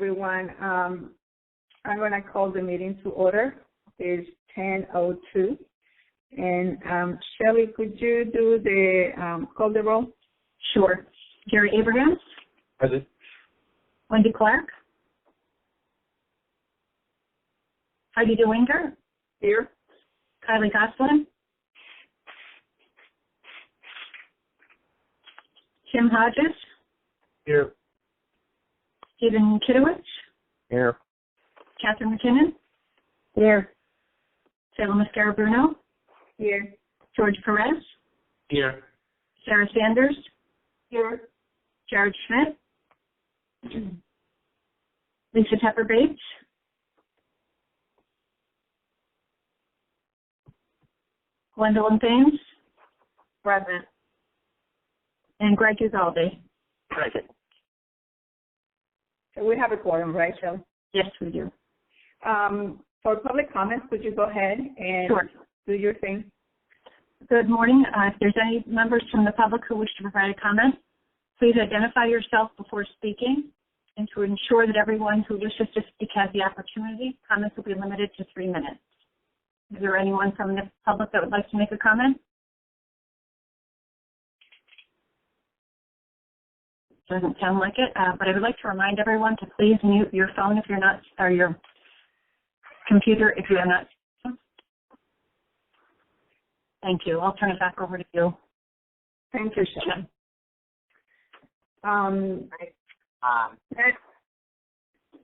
everyone. I'm going to call the meeting to order. It's 10:02. And Shelley, could you do the call the roll? Sure. Jerry Abrahams? Present. Wendy Clark? Heidi DeWinger? Here. Kylie Goslin? Kim Hodges? Here. Stephen Kitowich? Here. Catherine McKinnon? Here. Salem Mascara-Bruno? Here. George Perez? Here. Sarah Sanders? Here. Jared Schmidt? Lisa Tepper-Bates? Gwendolyn Thames? Present. And Greg Ugalde? Present. So we have a quorum, right, Shelley? Yes, we do. For public comments, could you go ahead and Sure. do your thing? Good morning. If there's any members from the public who wish to provide a comment, please identify yourself before speaking. And to ensure that everyone who wishes to speak has the opportunity, comments will be limited to 3 minutes. Is there anyone from the public that would like to make a comment? Doesn't sound like it, but I would like to remind everyone to please mute your phone if you're not, or your computer if you are not. Thank you. I'll turn it back over to you. Thank you, Shelley.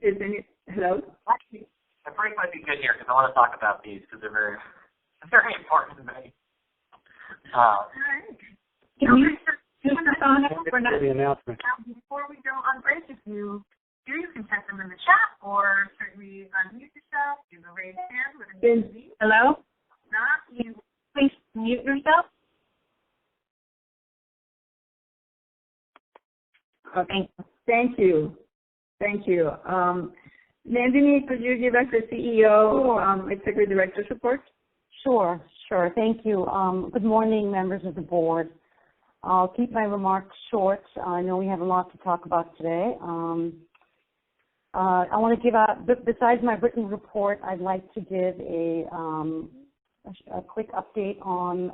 Is any, hello? Actually, the break might be good here because I want to talk about these because they're very, very important to me. Can you use the phone if we're not? The announcement. Before we go on break, if you do, you can type them in the chat or certainly unmute yourself, do the raise hand with a name. Hello? Not you. Please mute yourself. Okay. Thank you. Thank you. Nandini, could you give us the CEO Executive Director's report? Sure. Thank you. Good morning, members of the board. I'll keep my remarks short. I know we have a lot to talk about today. I want to give out, besides my written report, I'd like to give a quick update on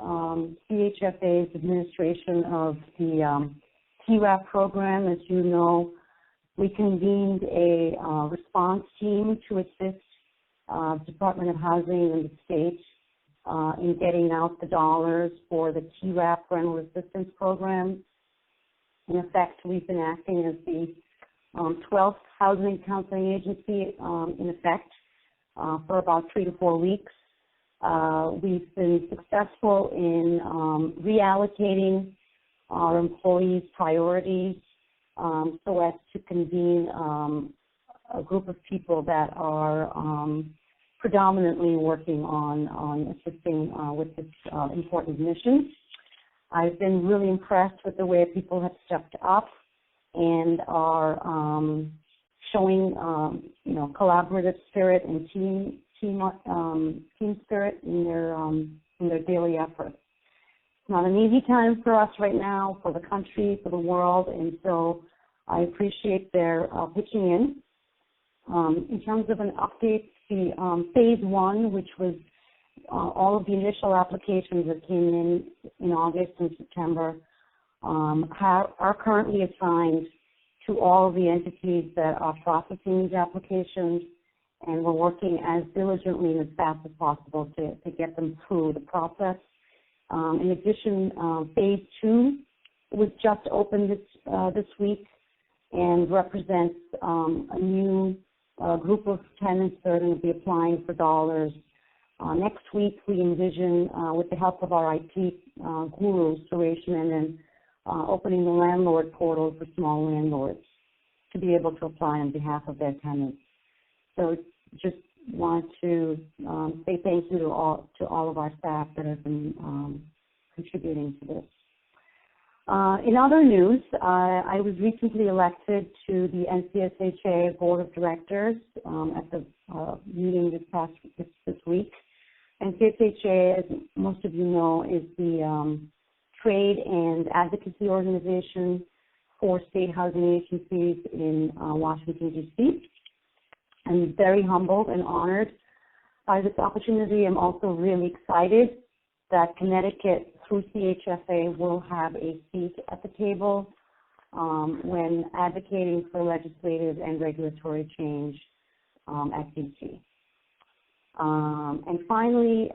CHFA's administration of the TWAP program. As you know, we convened a response team to assist Department of Housing and the state in getting out the dollars for the TWAP rental assistance program. In effect, we've been acting as the 12th housing counseling agency in effect for about 3 to 4 weeks. We've been successful in reallocating our employees' priorities so as to convene a group of people that are predominantly working on assisting with this important mission. I've been really impressed with the way people have stepped up and are showing, collaborative spirit and team spirit in their daily efforts. It's not an easy time for us right now, for the country, for the world, and so I appreciate their pitching in. In terms of an update, the phase 1, which was all of the initial applications that came in August and September, are currently assigned to all of the entities that are processing these applications, and we're working as diligently and as fast as possible to get them through the process. In addition, phase 2 was just opened this week and represents a new group of tenants that are going to be applying for dollars. Next week, we envision, with the help of our IT guru, Suresh Menon, opening the landlord portal for small landlords to be able to apply on behalf of their tenants. So just want to say thank you to all of our staff that have been contributing to this. In other news, I was recently elected to the NCSHA Board of Directors at the meeting this week. NCSHA, as most of you know, is the trade and advocacy organization 4 state housing agencies in Washington, D.C. I'm very humbled and honored by this opportunity. I'm also really excited that Connecticut, through CHFA, will have a seat at the table when advocating for legislative and regulatory change at D.C. And finally,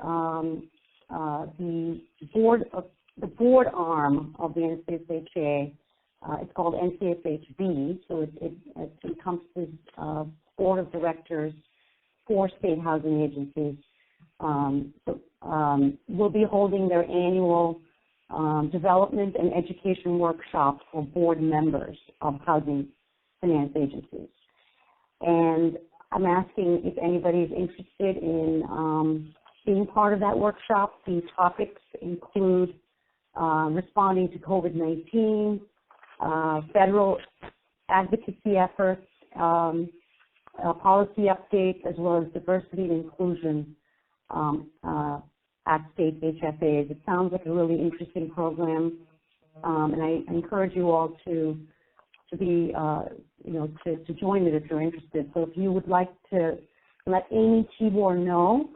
the board arm of the NCSHA, it's called NCSHB, so it encompasses board of directors for state housing agencies. Will be holding their annual development and education workshop for board members of housing finance agencies. And I'm asking if anybody is interested in being part of that workshop. The topics include responding to COVID-19, federal advocacy efforts, policy updates, as well as diversity and inclusion at state HFAs. It sounds like a really interesting program, and I encourage you all to be, to join it if you're interested. So if you would like to let Amy Tibor know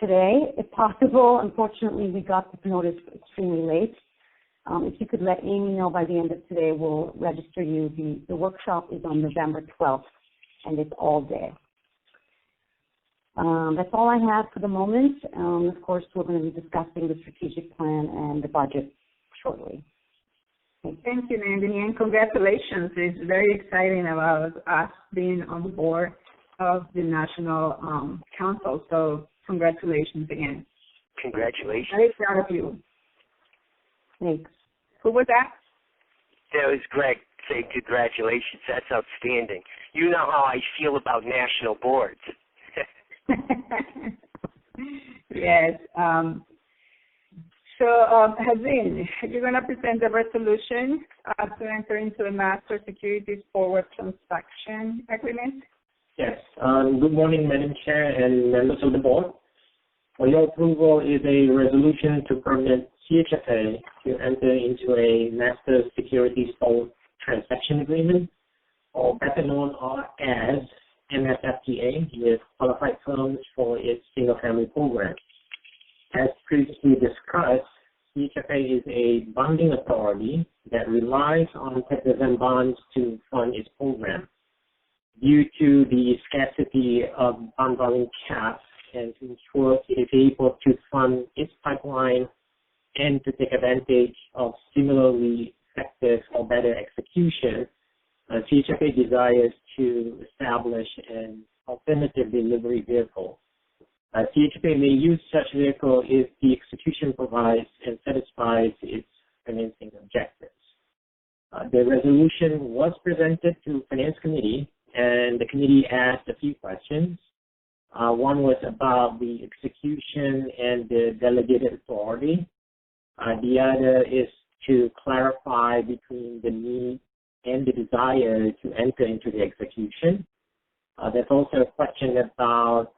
today, if possible. Unfortunately, we got this notice extremely late. If you could let Amy know by the end of today, we'll register you. The workshop is on November 12th, and it's all day. That's all I have for the moment. Of course, we're going to be discussing the strategic plan and the budget shortly. Thank you, Nandini, and congratulations. It's very exciting about us being on the board of the National Council. So congratulations again. Congratulations. Very proud of you. Thanks. Who was that? That was Greg saying congratulations. That's outstanding. You know how I feel about national boards. Yes. So, Hazin, you're going to present the resolution to enter into a master securities forward transaction agreement? Yes. Good morning, Madam Chair and members of the board. For your approval is a resolution to permit CHFA to enter into a master securities forward transaction agreement, or better known as MSFTA, with qualified firms for its single-family program. As previously discussed, CHFA is a bonding authority that relies on papers and bonds to fund its program. Due to the scarcity of bond volume caps and to ensure it is able to fund its pipeline and to take advantage of similarly effective or better execution, CHFA desires to establish an alternative delivery vehicle. CHFA may use such vehicle if the execution provides and satisfies its financing objectives. The resolution was presented to Finance Committee, and the committee asked a few questions. One was about the execution and the delegated authority. The other is to clarify between the need and the desire to enter into the execution. There's also a question about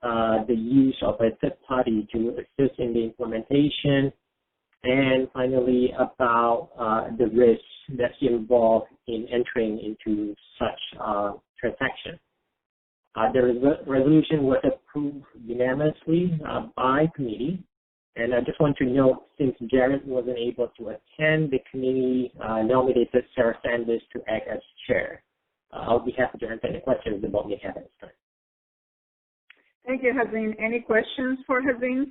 the use of a third party to assist in the implementation, and finally about the risks that's involved in entering into such transaction. The resolution was approved unanimously by committee, and I just want to note, since Jared wasn't able to attend, the committee nominated Sarah Sanders to act as chair. I'll be happy to answer any questions the board may have at this time. Thank you, Hazin. Any questions for Hazin?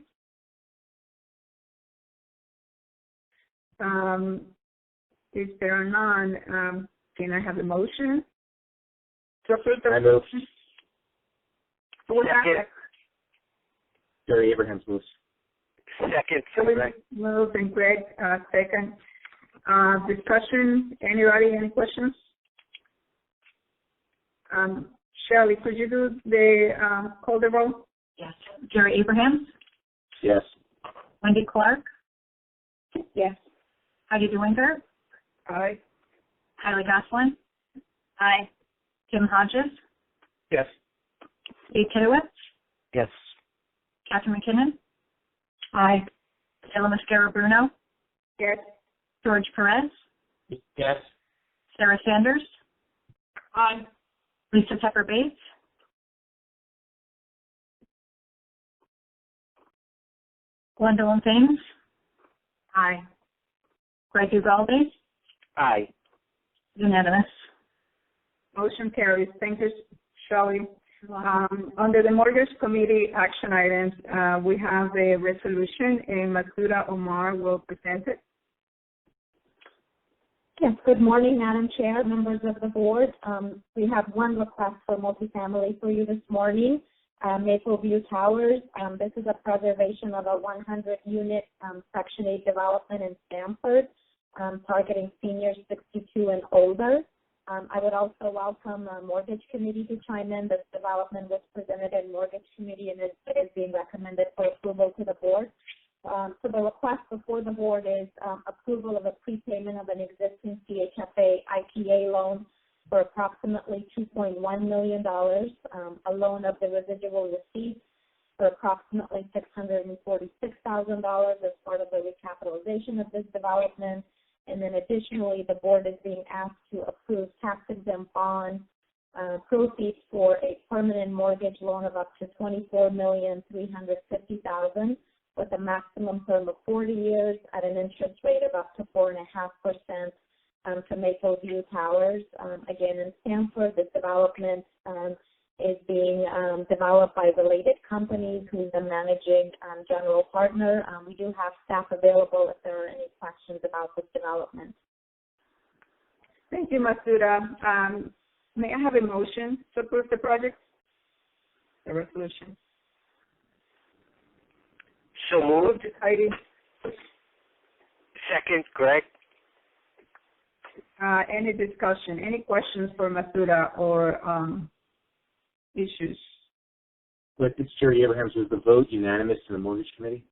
If there are none, can I have a motion to approve the resolution? Second. Jerry Abrahams moves. Second. Greg moved and Greg second. Discussion. Anybody? Any questions? Shelley, could you do the call the roll? Yes. Jerry Abrahams? Yes. Wendy Clark? Yes. Heidi DeWinter? Aye. Kylie Goslin? Aye. Tim Hodges? Yes. Dave Kitowitz? Yes. Catherine McKinnon? Aye. Ella Mascara Bruno? Yes. George Perez? Yes. Sarah Sanders, Aye. Lisa Tucker Bates, Gwendolyn Thames, Aye. Greg Ugalde, Aye. unanimous. Motion carries. Thank you, Shelley. Under the Mortgage Committee action items, we have a resolution, and Masuda Omar will present it. Yes, good morning, Madam Chair, members of the board. We have one request for multifamily for you this morning, Maple View Towers. This is a preservation of a 100-unit Section 8 development in Stamford, targeting seniors 62 and older. I would also welcome the Mortgage Committee to chime in. This development was presented in Mortgage Committee and is being recommended for approval to the board. So the request before the board is approval of a prepayment of an existing CHFA IPA loan for approximately $2.1 million, a loan of the residual receipts for approximately $646,000 as part of the recapitalization of this development. And then additionally, the board is being asked to approve tax-exempt bond proceeds for a permanent mortgage loan of up to $24,350,000 with a maximum term of 40 years at an interest rate of up to 4.5% to Maple View Towers. Again, in Stamford, this development is being developed by related companies who's the managing general partner. We do have staff available if there are any questions about this development. Thank you, Masuda. May I have a motion to approve the project? The resolution. So moved. Heidi. Second, Greg. Any discussion? Any questions for Masuda or issues? But it's Jerry Abrahams. Was the vote unanimous to the Mortgage Committee?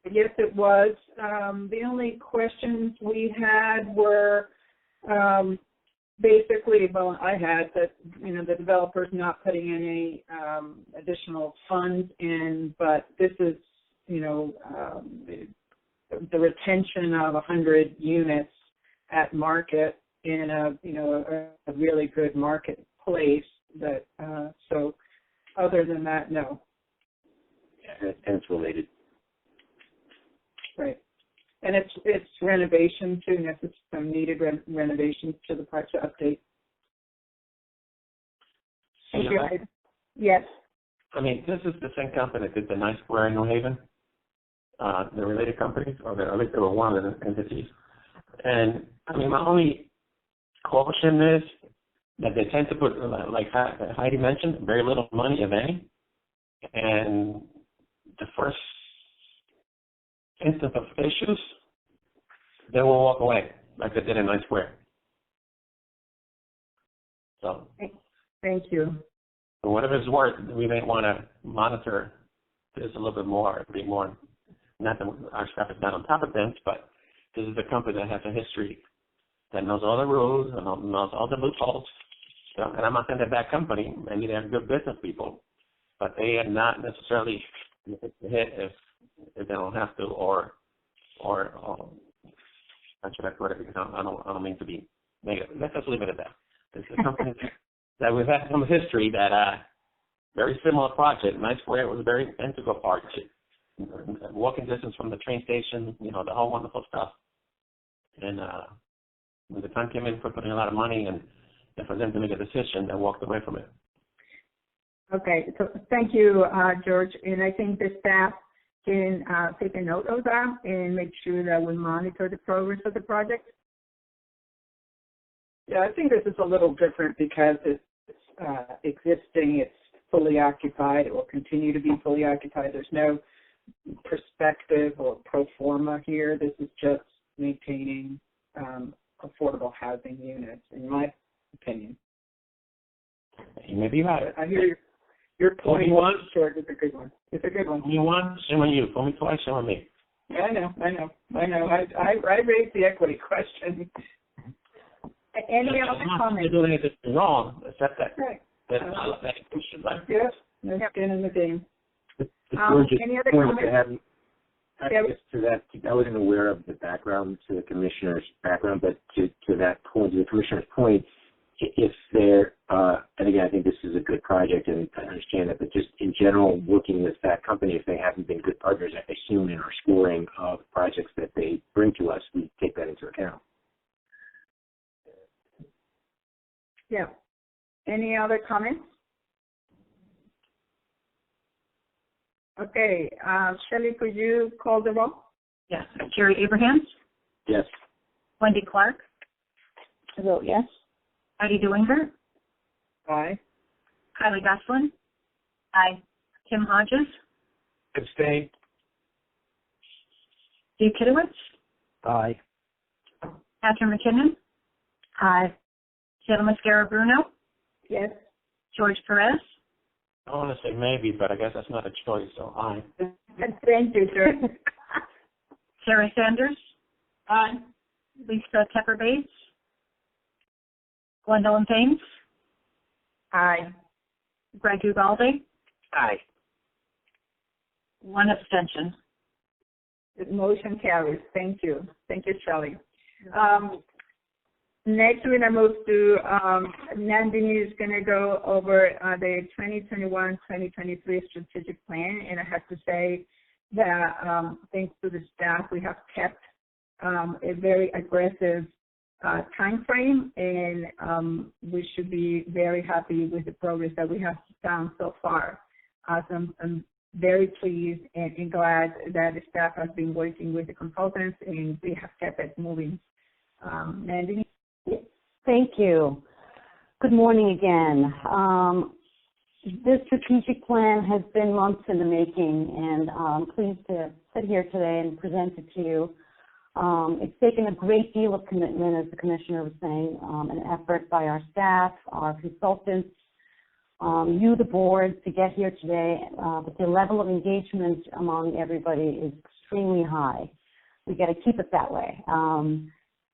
Yes, it was. The only questions we had were basically, well, I had that, the developer's not putting any additional funds in, but this is, the retention of 100 units at market in a really good marketplace. That so, other than that, no. Yeah, and it's related. Right, and it's renovation too. Necessary some needed renovations to the park to update. Thank you. Yes. I mean, this is the same company that did the Nice Square in New Haven. The related companies, or at least they were one of the entities. And I mean, my only caution is that they tend to put, like Heidi mentioned, very little money, if any. And the first instance of issues, they will walk away, like they did in Nice Square. So, thank you. For whatever it's worth, we may want to monitor this a little bit more, be more. Not that our staff is not on top of things, but this is a company that has a history, that knows all the rules and knows all the loopholes. So, and I'm not saying they're a bad company. Maybe they're good business people, but they are not necessarily hit if they don't have to, or how should I put it? Because I don't mean to be negative. Let's just leave it at that. This is a company that we've had some history that very similar project. Nice Square was a very integral part to it. Walking distance from the train station, the whole wonderful stuff. And when the time came in for putting a lot of money and for them to make a decision, they walked away from it. Okay, so thank you, George. And I think the staff can take a note of that and make sure that we monitor the progress of the project. Yeah, I think this is a little different because it's existing, it's fully occupied, it will continue to be fully occupied. There's no perspective or pro forma here. This is just maintaining affordable housing units, in my opinion. You may be right. I hear your point. Sure, it's a good one. It's a good one. You once, shame on you. For me twice, shame on me. Yeah, I know. I raised the equity question. Any other comments? You're doing anything wrong, except that. Right. Yes, no skin in the game. Any other comments? I guess to that, I wasn't aware of the background to the commissioner's background, but to that point, to the commissioner's point, if they're, and again, I think this is a good project, and I understand that, but just in general, working with that company, if they haven't been good partners, I assume in our scoring of projects that they bring to us, we take that into account. Yeah. Any other comments? Okay, Shelley, could you call the roll? Yes. Jerry Abrahams? Yes. Wendy Clark? I vote yes. Heidi Dewinger? Aye. Kylie Goslin? Aye. Kim Hodges? Abstain. Steve Kitowitz? Aye. Catherine McKinnon? Aye. Sheila Mascara Bruno? Yes. George Perez? I want to say maybe, but I guess that's not a choice, so aye. Thank you, sir. Sarah Sanders? Aye. Lisa Tepper Bates? Gwendolyn Thames? Aye. Greg Ubaldi? Aye. One abstention. The motion carries. Thank you. Thank you, Shelley. Next, we're going to move to Nandini is going to go over the 2021-2023 strategic plan, and I have to say that thanks to the staff, we have kept a very aggressive time frame, and we should be very happy with the progress that we have done so far. I'm very pleased and glad that the staff has been working with the consultants, and we have kept it moving. Nandini? Thank you. Good morning again. This strategic plan has been months in the making, and I'm pleased to sit here today and present it to you. It's taken a great deal of commitment, as the Commissioner was saying, an effort by our staff, our consultants, you, the board, to get here today. But the level of engagement among everybody is extremely high. We got to keep it that way.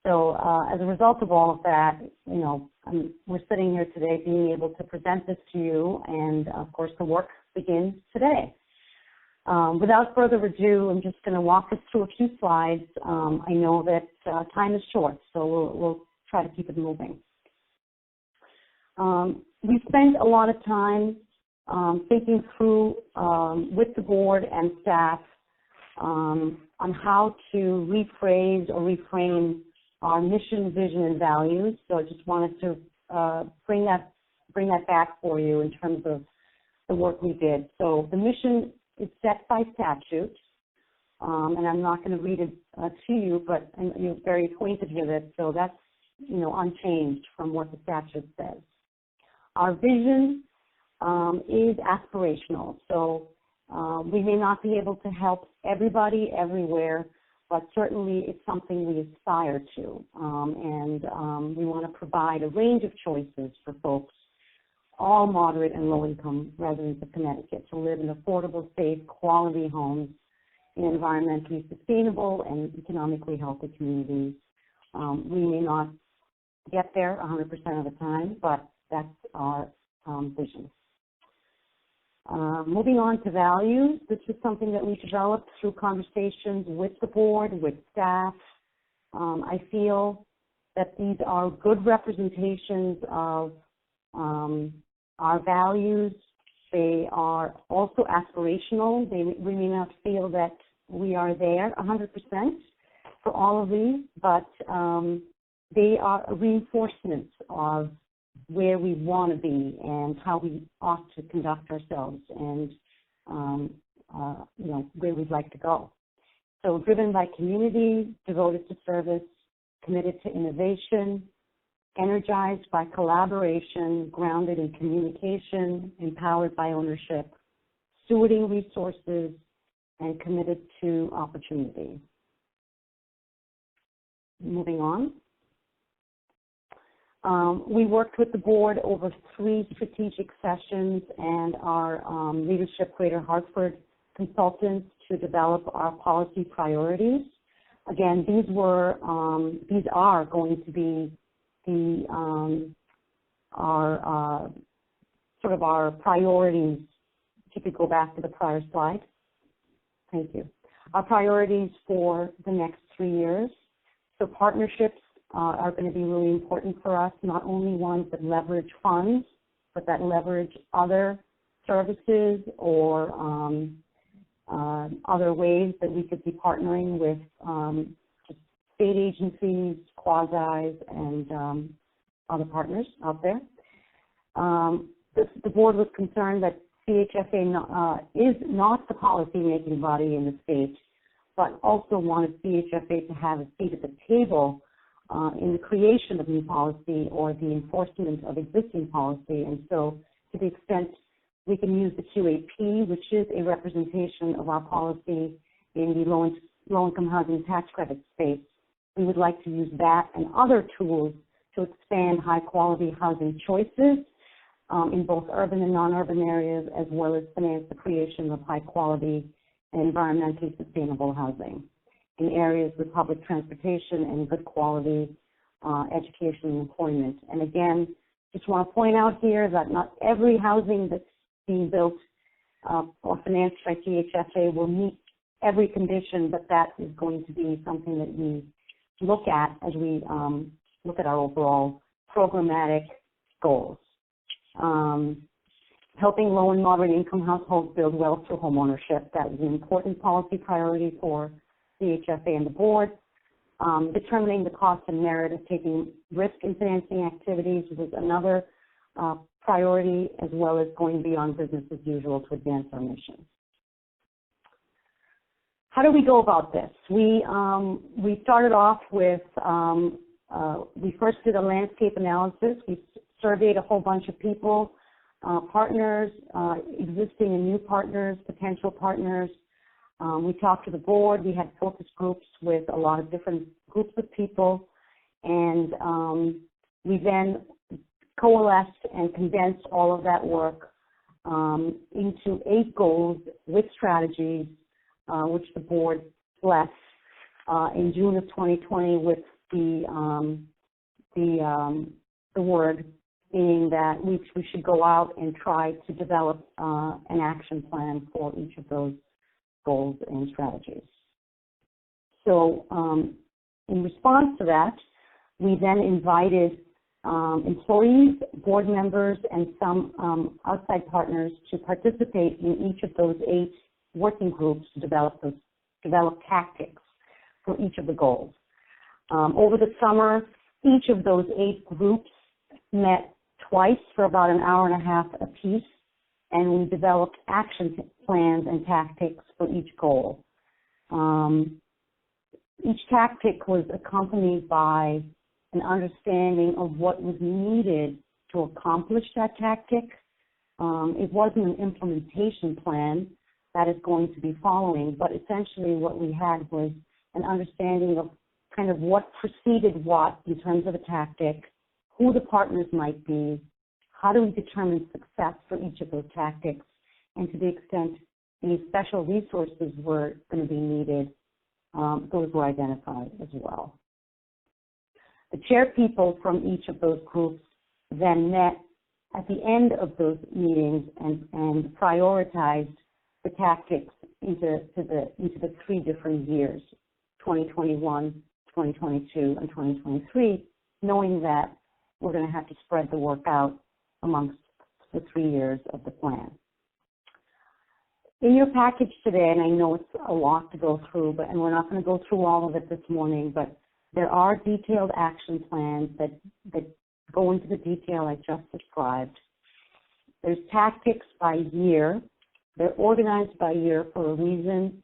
So as a result of all of that, you know, we're sitting here today being able to present this to you, and of course the work begins today. Without further ado, I'm just going to walk us through a few slides. I know that time is short, so we'll try to keep it moving. We spent a lot of time thinking through with the board and staff on how to rephrase or reframe our mission, vision, and values. So I just wanted to bring that back for you in terms of the work we did. So the mission is set by statute, and I'm not going to read it to you, but you're very acquainted with it. So that's, you know, unchanged from what the statute says. Our vision is aspirational. So we may not be able to help everybody everywhere, but certainly it's something we aspire to, and we want to provide a range of choices for folks, all moderate and low-income residents of Connecticut, to live in affordable, safe, quality homes in environmentally sustainable and economically healthy communities. We may not get there 100% of the time, but that's our vision. Moving on to values, this is something that we developed through conversations with the board, with staff. I feel that these are good representations of our values. They are also aspirational. We may not feel that we are there 100% for all of these, but they are a reinforcement of where we want to be and how we ought to conduct ourselves, and you know, where we'd like to go. So driven by community, devoted to service, committed to innovation, energized by collaboration, grounded in communication, empowered by ownership, stewarding resources, and committed to opportunity. Moving on. We worked with the board over 3 strategic sessions and our leadership Greater Hartford consultants to develop our policy priorities. Again, these are going to be our sort of our priorities. If you could go back to the prior slide. Thank you. Our priorities for the next 3 years. So partnerships are going to be really important for us, not only ones that leverage funds, but that leverage other services or other ways that we could be partnering with state agencies, quasis, and other partners out there. The board was concerned that CHFA is not the policy-making body in the state, but also wanted CHFA to have a seat at the table in the creation of new policy or the enforcement of existing policy. And so to the extent we can use the QAP, which is a representation of our policy in the low-income housing tax credit space, we would like to use that and other tools to expand high-quality housing choices in both urban and non-urban areas, as well as finance the creation of high-quality and environmentally sustainable housing in areas with public transportation and good quality education and employment. And again, just want to point out here that not every housing that's being built or financed by CHFA will meet every condition, but that is going to be something that we look at as we look at our overall programmatic goals. Helping low and moderate income households build wealth through homeownership. That is an important policy priority for CHFA and the board. Determining the cost and merit of taking risk in financing activities was another priority, as well as going beyond business as usual to advance our mission. How do we go about this? We started off with, we first did a landscape analysis. We surveyed a whole bunch of people, partners, existing and new partners, potential partners. We talked to the board. We had focus groups with a lot of different groups of people, and we then coalesced and condensed all of that work into 8 goals with strategies, which the board blessed in June of 2020 with the word being that we should go out and try to develop an action plan for each of those goals and strategies. So in response to that, we then invited employees, board members, and some outside partners to participate in each of those 8 working groups to develop tactics for each of the goals. Over the summer, each of those 8 groups met twice for about an hour and a half apiece, and we developed action plans and tactics for each goal. Each tactic was accompanied by an understanding of what was needed to accomplish that tactic. It wasn't an implementation plan that is going to be following, but essentially what we had was an understanding of kind of what preceded what in terms of a tactic, who the partners might be, how do we determine success for each of those tactics, and to the extent any special resources were going to be needed, those were identified as well. The chair people from each of those groups then met at the end of those meetings and prioritized the tactics into the 3 different years, 2021, 2022, and 2023, knowing that we're going to have to spread the work out amongst the 3 years of the plan. In your package today, and I know it's a lot to go through, and we're not going to go through all of it this morning, but there are detailed action plans that go into the detail I just described. There's tactics by year. They're organized by year for a reason.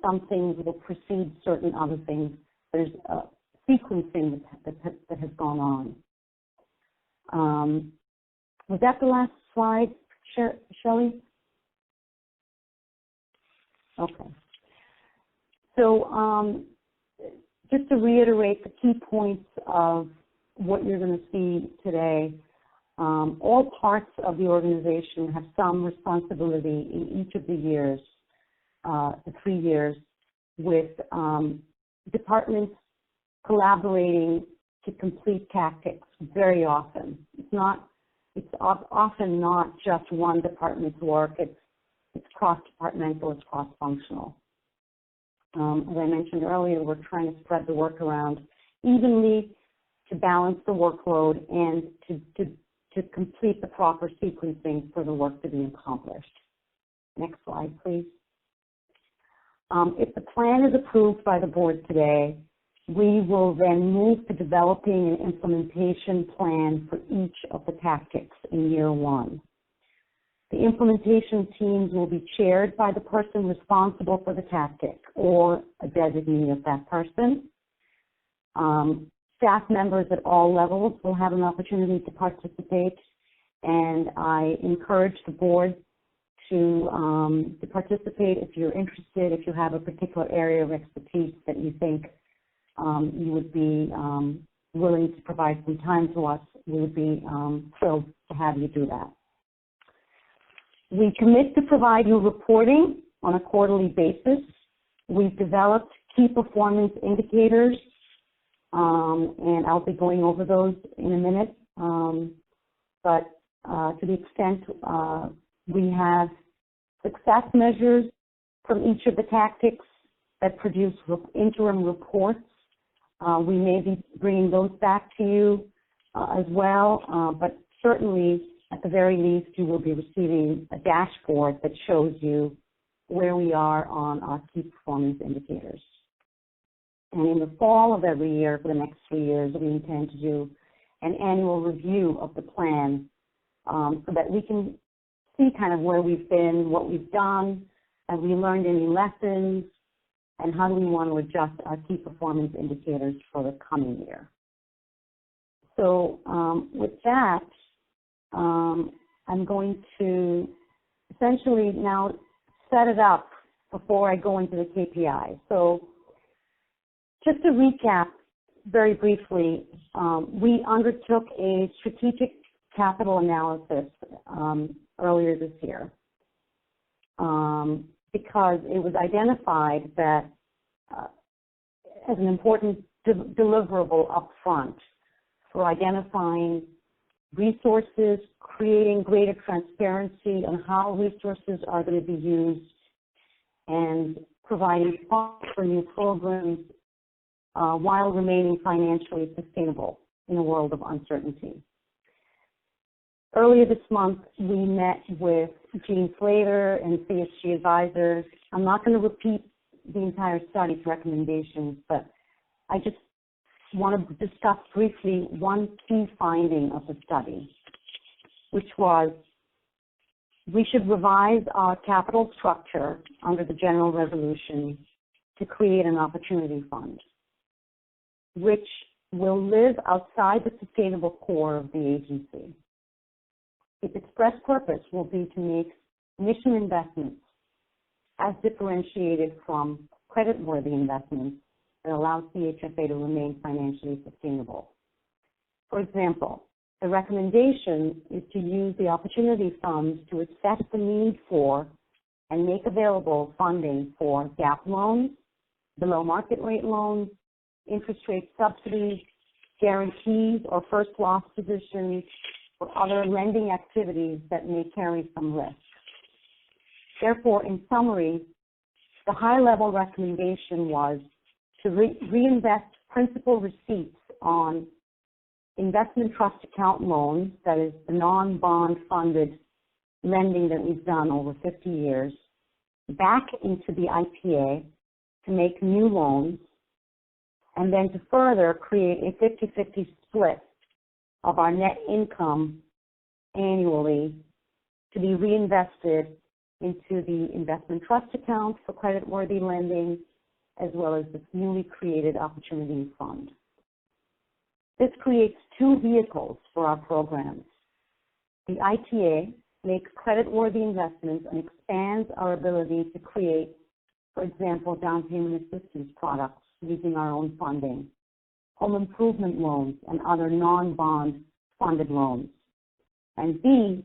Some things will precede certain other things. There's a sequencing that has gone on. Was that the last slide, Shelley? Okay. So just to reiterate the key points of what you're going to see today, all parts of the organization have some responsibility in each of the years, the 3 years, with departments collaborating to complete tactics very often. It's often not just one department's work. It's cross-departmental, it's cross-functional. As I mentioned earlier, we're trying to spread the work around evenly to balance the workload and to complete the proper sequencing for the work to be accomplished. Next slide, please. If the plan is approved by the board today, we will then move to developing an implementation plan for each of the tactics in year one. The implementation teams will be chaired by the person responsible for the tactic or a designee of that person. Staff members at all levels will have an opportunity to participate, and I encourage the board to participate if you're interested, if you have a particular area of expertise that you think you would be willing to provide some time to us. We would be thrilled to have you do that. We commit to provide you reporting on a quarterly basis. We've developed key performance indicators, and I'll be going over those in a minute. But to the extent we have success measures from each of the tactics that produce interim reports, we may be bringing those back to you as well, but certainly at the very least you will be receiving a dashboard that shows you where we are on our key performance indicators. And in the fall of every year for the next 3 years, we intend to do an annual review of the plan so that we can see kind of where we've been, what we've done, have we learned any lessons, and how do we want to adjust our key performance indicators for the coming year. So with that, I'm going to essentially now set it up before I go into the KPI. So just to recap very briefly, we undertook a strategic capital analysis earlier this year because it was identified that as an important deliverable up front for identifying resources, creating greater transparency on how resources are going to be used, and providing funds for new programs while remaining financially sustainable in a world of uncertainty. Earlier this month, we met with Gene Slater and CSG advisors. I'm not going to repeat the entire study's recommendations, but I just want to discuss briefly one key finding of the study, which was we should revise our capital structure under the general resolution to create an opportunity fund, which will live outside the sustainable core of the agency. Its express purpose will be to make mission investments as differentiated from credit-worthy investments that allow CHFA to remain financially sustainable. For example, the recommendation is to use the opportunity funds to assess the need for and make available funding for gap loans, below market rate loans, interest rate subsidies, guarantees or first loss positions, or other lending activities that may carry some risk. Therefore, in summary, the high-level recommendation was to reinvest principal receipts on investment trust account loans, that is the non-bond funded lending that we've done over 50 years, back into the IPA to make new loans, and then to further create a 50-50 split of our net income annually to be reinvested into the investment trust account for credit-worthy lending, as well as this newly created opportunity fund. This creates two vehicles for our programs. The ITA makes credit-worthy investments and expands our ability to create, for example, down payment assistance products using our own funding, home improvement loans, and other non-bond funded loans. And B,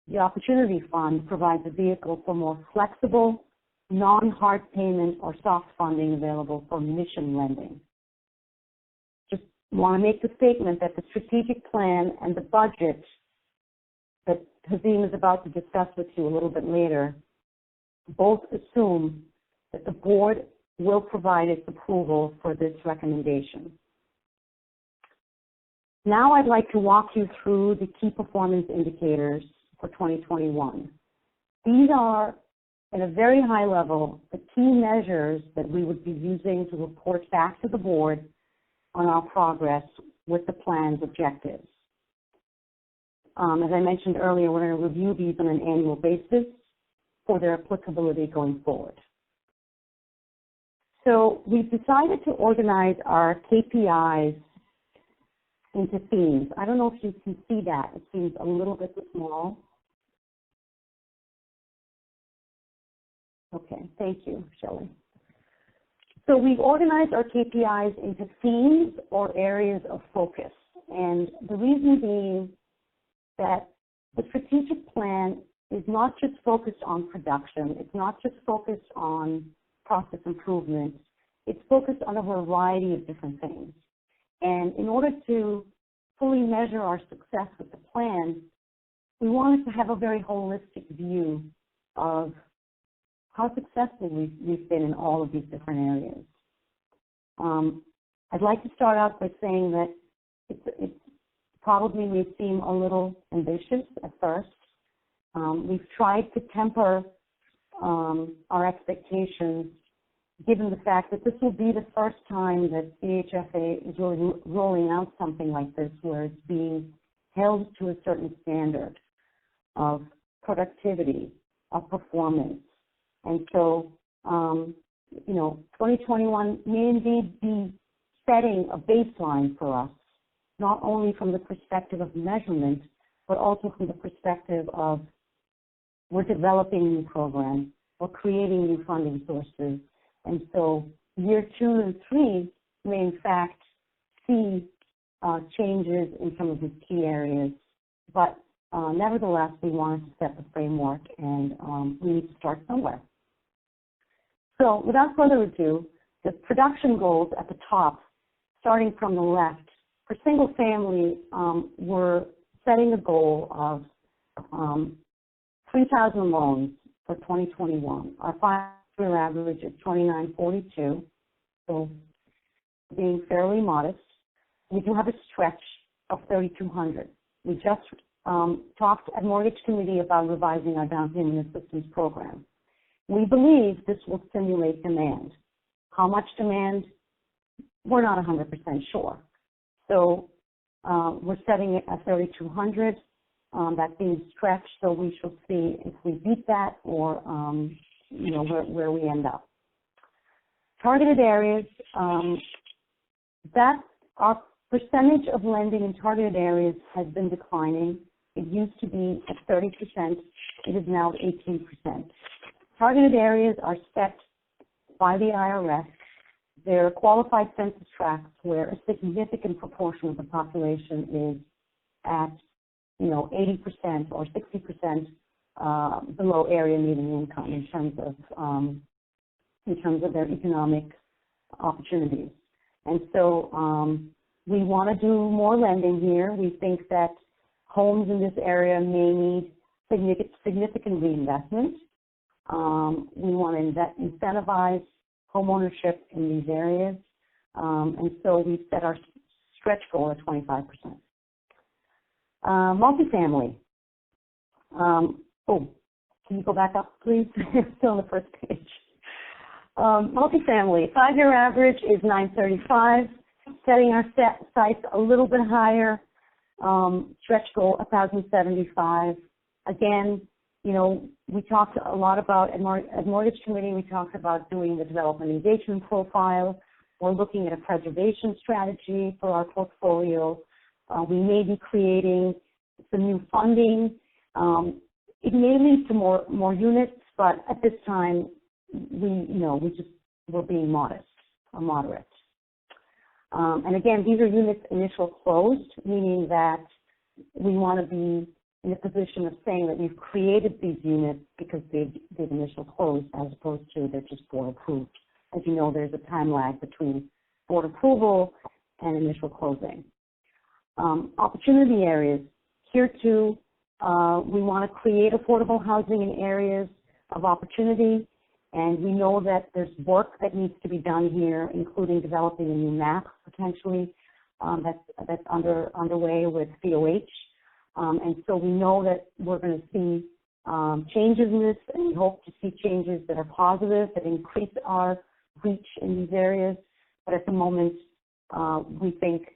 the Opportunity Fund provides a vehicle for more flexible, non-hard payment or soft funding available for mission lending. Just want to make the statement that the strategic plan and the budget that Hazim is about to discuss with you a little bit later both assume that the board will provide its approval for this recommendation. Now I'd like to walk you through the key performance indicators for 2021. These are, at a very high level, the key measures that we would be using to report back to the board on our progress with the plan's objectives. As I mentioned earlier, we're going to review these on an annual basis for their applicability going forward. So we've decided to organize our KPIs into themes. I don't know if you can see that. It seems a little bit small. Okay, thank you, Shelley. So we've organized our KPIs into themes or areas of focus. And the reason being that the strategic plan is not just focused on production. It's not just focused on process improvement. It's focused on a variety of different things. And in order to fully measure our success with the plan, we wanted to have a very holistic view of how successful we've been in all of these different areas. I'd like to start out by saying that it probably may seem a little ambitious at first. We've tried to temper our expectations given the fact that this will be the first time that CHFA is really rolling out something like this, where it's being held to a certain standard of productivity, of performance. And so, 2021 may indeed be setting a baseline for us, not only from the perspective of measurement, but also from the perspective of we're developing new programs, we're creating new funding sources. And so year 2 and 3 may in fact see changes in some of these key areas. But nevertheless, we wanted to set the framework, and we need to start somewhere. So without further ado, the production goals at the top, starting from the left, for single family, we're setting a goal of 3,000 loans for 2021. Our 5-year average is 2942, so being fairly modest. We do have a stretch of 3,200. We just talked at Mortgage Committee about revising our down payment assistance program. We believe this will stimulate demand. How much demand? We're not 100% sure. So we're setting it at 3,200. That's being stretched, so we shall see if we beat that or where we end up. Targeted areas, that our percentage of lending in targeted areas has been declining. It used to be at 30%. It is now 18%. Targeted areas are set by the IRS. They're qualified census tracts where a significant proportion of the population is at 80% or 60% below area median income in terms of their economic opportunities. And so we want to do more lending here. We think that homes in this area may need significant reinvestment. We want to incentivize homeownership in these areas. And so we set our stretch goal at 25%. Multifamily. Can you go back up, please? Still on the first page. Multifamily. 5-year average is 935. Setting our sights a little bit higher. Stretch goal 1,075. Again, we talked a lot about, at Mortgage Committee, we talked about doing the development engagement profile. We're looking at a preservation strategy for our portfolio. We may be creating some new funding. It may lead to more units, but at this time, we're being modest or moderate. And again, these are units initial closed, meaning that we want to be in a position of saying that we've created these units because they've initial closed, as opposed to they're just board approved. As you know, there's a time lag between board approval and initial closing. Opportunity areas. Here too, we want to create affordable housing in areas of opportunity, And we know that there's work that needs to be done here, including developing a new map potentially that's underway with COH. And so we know that we're going to see changes in this, and we hope to see changes that are positive, that increase our reach in these areas. But at the moment, we think,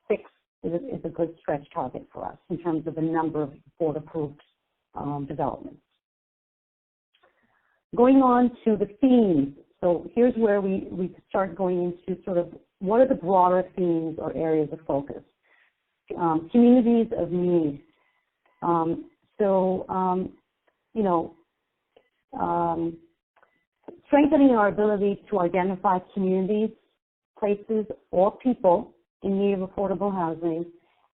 6 is a good stretch target for us in terms of the number of board-approved developments. Going on to the themes. So here's where we start going into sort of what are the broader themes or areas of focus. Communities of need. Strengthening our ability to identify communities, places, or people in need of affordable housing,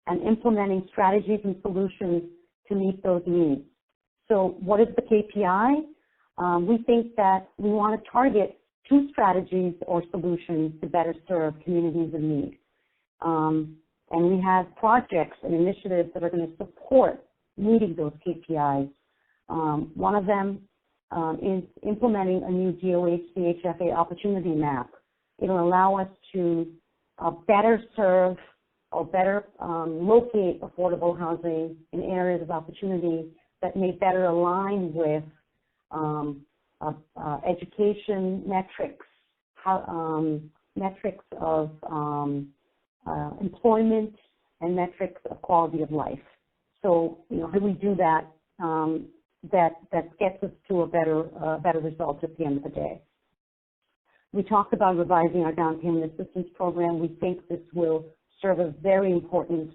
and implementing strategies and solutions to meet those needs. So what is the KPI? We think that we want to target 2 strategies or solutions to better serve communities in need. And we have projects and initiatives that are going to support meeting those KPIs. One of them is implementing a new DOH CHFA opportunity map. It'll allow us to better serve or better locate affordable housing in areas of opportunity that may better align with education metrics, metrics of employment, and metrics of quality of life. So, how do we do that? That gets us to a better result at the end of the day. We talked about revising our down payment assistance program. We think this will serve a very important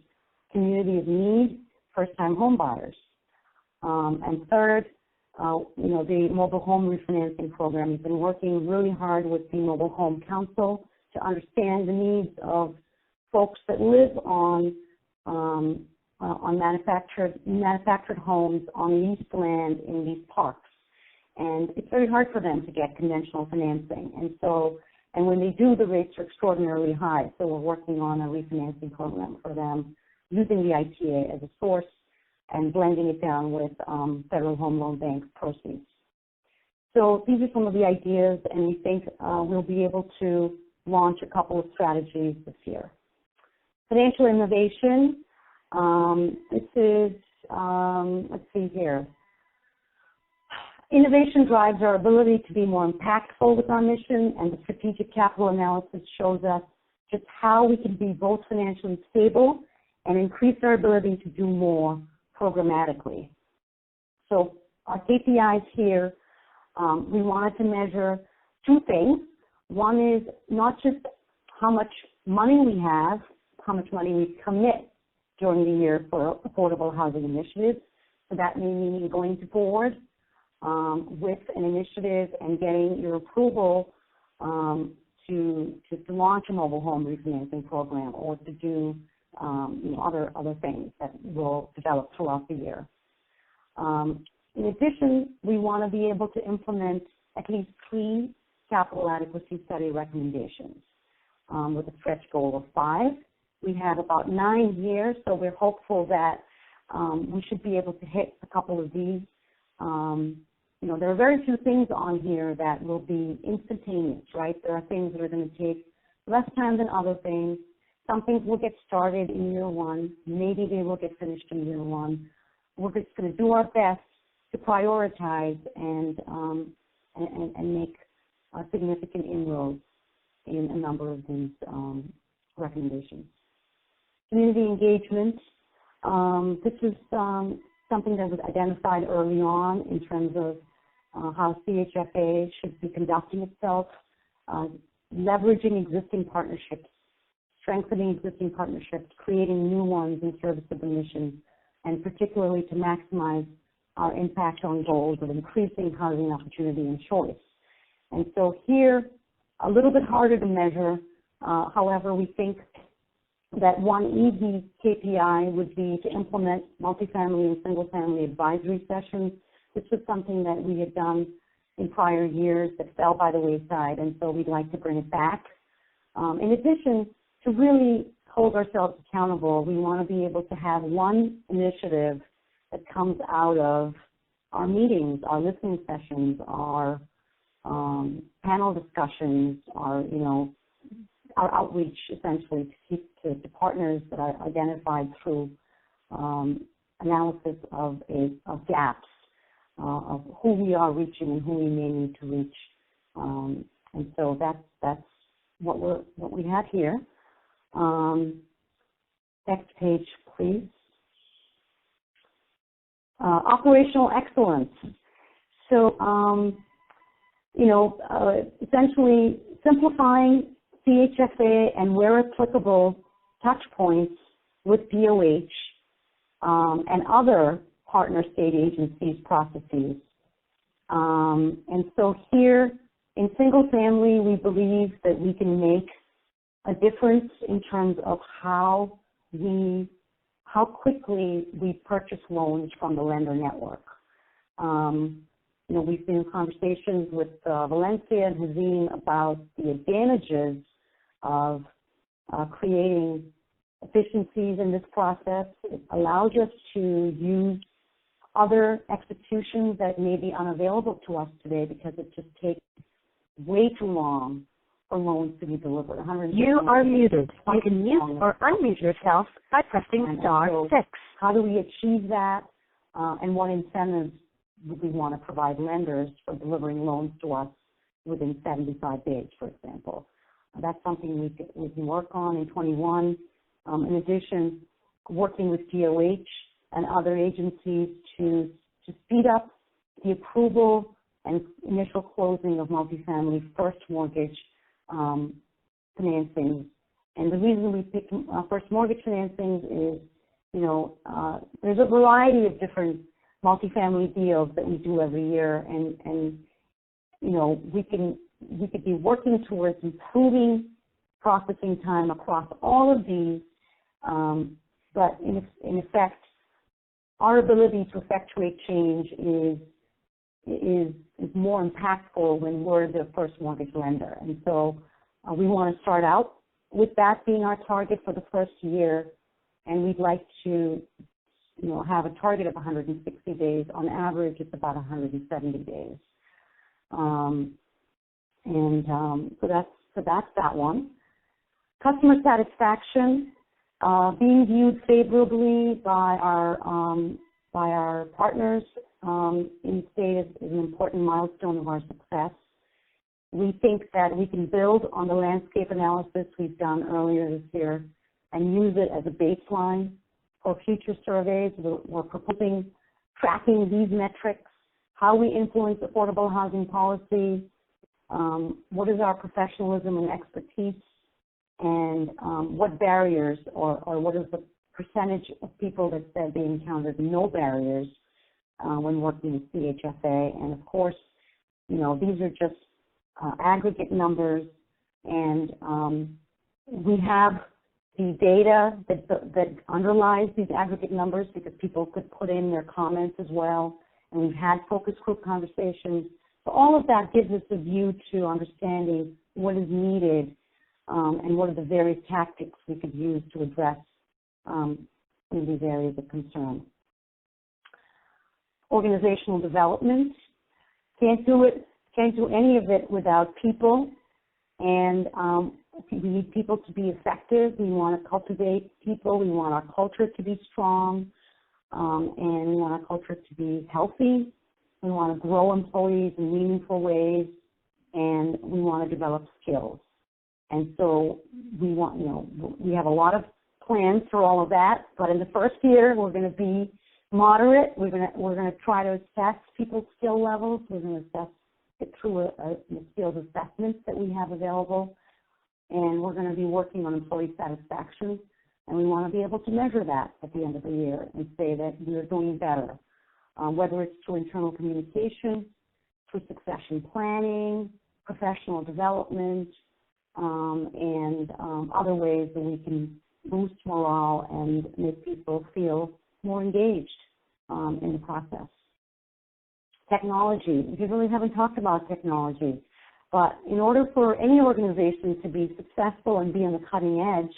community of need, first-time home buyers. And third, the mobile home refinancing program. We've been working really hard with the Mobile Home Council to understand the needs of folks that live on manufactured homes on leased land in these parks. And it's very hard for them to get conventional financing. And when they do, the rates are extraordinarily high. So we're working on a refinancing program for them using the ITA as a source and blending it down with Federal Home Loan Bank proceeds. So these are some of the ideas, and we think we'll be able to launch a couple of strategies this year. Financial innovation. This is, let's see here. Innovation drives our ability to be more impactful with our mission, and the strategic capital analysis shows us just how we can be both financially stable and increase our ability to do more programmatically. So our KPIs here, we wanted to measure 2 things. One is not just how much money we have, how much money we commit during the year for affordable housing initiatives. So that may mean going to board with an initiative and getting your approval to launch a mobile home refinancing program or to do other things that will develop throughout the year. In addition, we want to be able to implement at least 3 capital adequacy study recommendations with a stretch goal of 5. We have about 9 years, so we're hopeful that we should be able to hit a couple of these. There are very few things on here that will be instantaneous, right? There are things that are going to take less time than other things. Some things will get started in year 1. Maybe they will get finished in year 1. We're just going to do our best to prioritize and make significant inroads in a number of these recommendations. Community engagement. This is something that was identified early on in terms of how CHFA should be conducting itself, leveraging existing partnerships, strengthening existing partnerships, creating new ones in service of the mission, and particularly to maximize our impact on goals of increasing housing opportunity and choice. And so here, a little bit harder to measure. However, we think that one easy KPI would be to implement multifamily and single-family advisory sessions. This was something that we had done in prior years that fell by the wayside, and so we'd like to bring it back. In addition, to really hold ourselves accountable, we want to be able to have one initiative that comes out of our meetings, our listening sessions, our panel discussions, our outreach essentially to partners that are identified through analysis of gaps of who we are reaching and who we may need to reach, and so that's what we have here. Next page, please. Operational excellence. So, essentially simplifying CHFA and, where applicable, touch points with DOH and other partner state agencies' processes. And so here, in single family, we believe that we can make a difference in terms of how quickly we purchase loans from the lender network. We've been in conversations with Valencia and Hazim about the advantages of creating efficiencies in this process. It allows us to use other executions that may be unavailable to us today because it just takes way too long for loans to be delivered. You are muted. You can mute or unmute yourself by pressing *6. How do we achieve that, and what incentives would we want to provide lenders for delivering loans to us within 75 days, for example? That's something we can work on in 21. In addition, working with DOH and other agencies to speed up the approval and initial closing of multifamily first mortgage financings. And the reason we pick first mortgage financings is, there's a variety of different multifamily deals that we do every year, and we could be working towards improving processing time across all of these, but in effect, our ability to effectuate change is more impactful when we're the first mortgage lender. And so we want to start out with that being our target for the first year, and we'd like to have a target of 160 days. On average, it's about 170 days. So that's that one. Customer satisfaction, being viewed favorably by our partners in the state is an important milestone of our success. We think that we can build on the landscape analysis we've done earlier this year and use it as a baseline for future surveys. We're proposing tracking these metrics, how we influence affordable housing policy, what is our professionalism and expertise, and what barriers or what is the percentage of people that said they encountered no barriers when working with CHFA. And of course, these are just aggregate numbers, and we have the data that underlies these aggregate numbers because people could put in their comments as well, and we've had focus group conversations. So all of that gives us a view to understanding what is needed and what are the various tactics we could use to address some of these areas of concern. Organizational development. Can't do any of it without people, and we need people to be effective. We want to cultivate people. We want our culture to be strong, and we want our culture to be healthy. We want to grow employees in meaningful ways, and we want to develop skills. And so we have a lot of plans for all of that. But in the first year, we're going to be moderate. We're going to try to assess people's skill levels. We're going to assess it through the skills assessments that we have available, and we're going to be working on employee satisfaction. And we want to be able to measure that at the end of the year and say that we are doing better, whether it's through internal communication, through succession planning, professional development, and other ways that we can boost morale and make people feel more engaged in the process. Technology. We really haven't talked about technology, but in order for any organization to be successful and be on the cutting edge,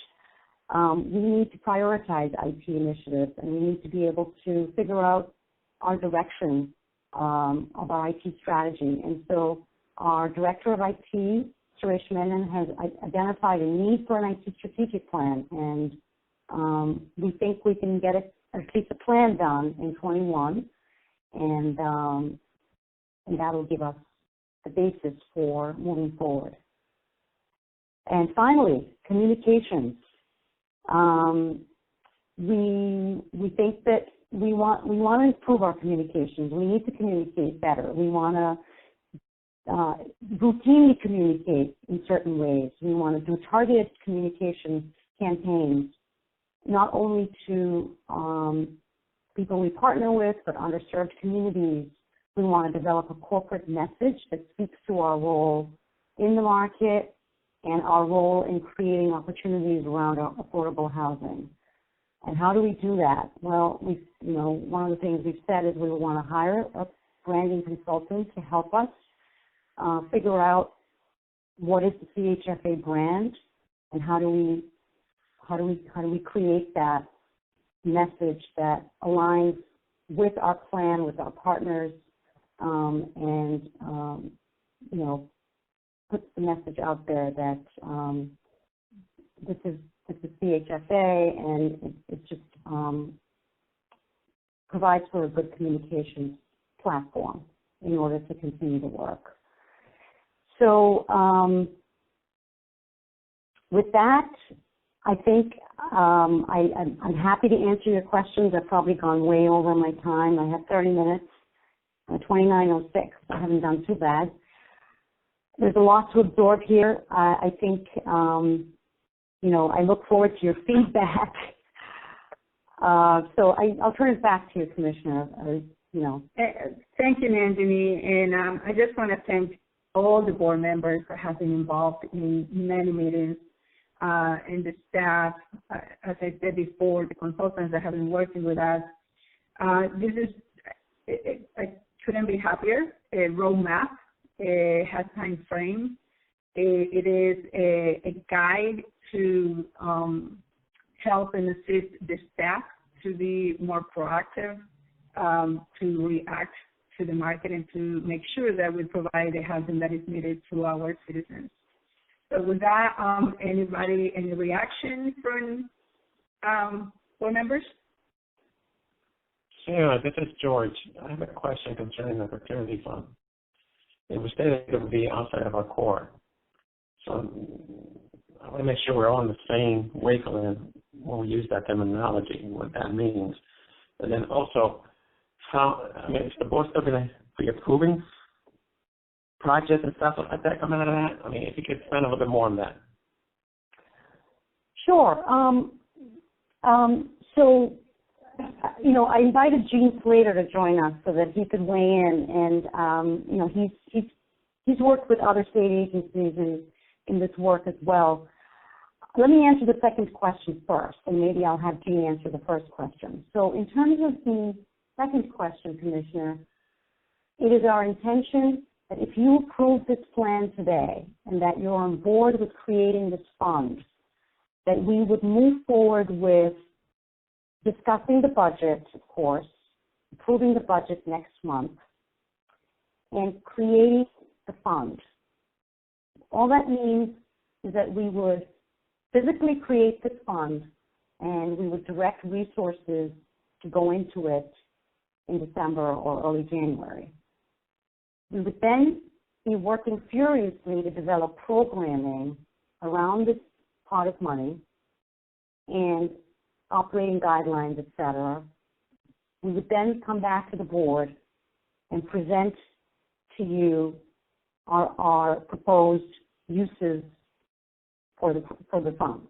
we need to prioritize IT initiatives, and we need to be able to figure out our direction of our IT strategy. And so our Director of IT, Suresh Menon, has identified a need for an IT strategic plan, and we think we can get at least a plan done in 21, and that will give us the basis for moving forward. And finally, communications. We think that we want to improve our communications. We need to communicate better. We want to routinely communicate in certain ways. We want to do targeted communication campaigns, not only to people we partner with, but underserved communities. We want to develop a corporate message that speaks to our role in the market and our role in creating opportunities around affordable housing. And how do we do that? Well, one of the things we've said is we want to hire a branding consultant to help us figure out what is the CHFA brand and how do we create that message that aligns with our plan, with our partners, and puts the message out there that this is CHFA, and it just provides for a good communications platform in order to continue to work. So with that, I think I'm happy to answer your questions. I've probably gone way over my time. I have 30 minutes, 29:06. I haven't done too bad. There's a lot to absorb here. I think, I look forward to your feedback. So I'll turn it back to you, Commissioner. Thank you, Nandini. And I just want to thank all the board members for having involved in many meetings, and the staff, as I said before, the consultants that have been working with us. I couldn't be happier. A roadmap. It has time frame. It is a guide to help and assist the staff to be more proactive, to react to the market, and to make sure that we provide the housing that is needed to our citizens. So with that, any reaction from board members? Sarah, this is George. I have a question concerning the opportunity fund. It was stated it would be outside of our core. So I want to make sure we're all on the same wavelength when we use that terminology, what that means. And then also, is the board still going to be approving projects and stuff like that coming out of that? I mean, if you could expand a little bit more on that. Sure. So, I invited Gene Slater to join us so that he could weigh in, and he's worked with other state agencies in this work as well. Let me answer the second question first, and maybe I'll have Gene answer the first question. So, in terms of the second question, Commissioner, it is our intention that if you approve this plan today and that you're on board with creating this fund, that we would move forward with discussing the budget, of course, approving the budget next month, and creating the fund. All that means is that we would physically create this fund and we would direct resources to go into it in December or early January. We would then be working furiously to develop programming around this pot of money and operating guidelines, etc. We would then come back to the board and present to you our proposed uses for the funds.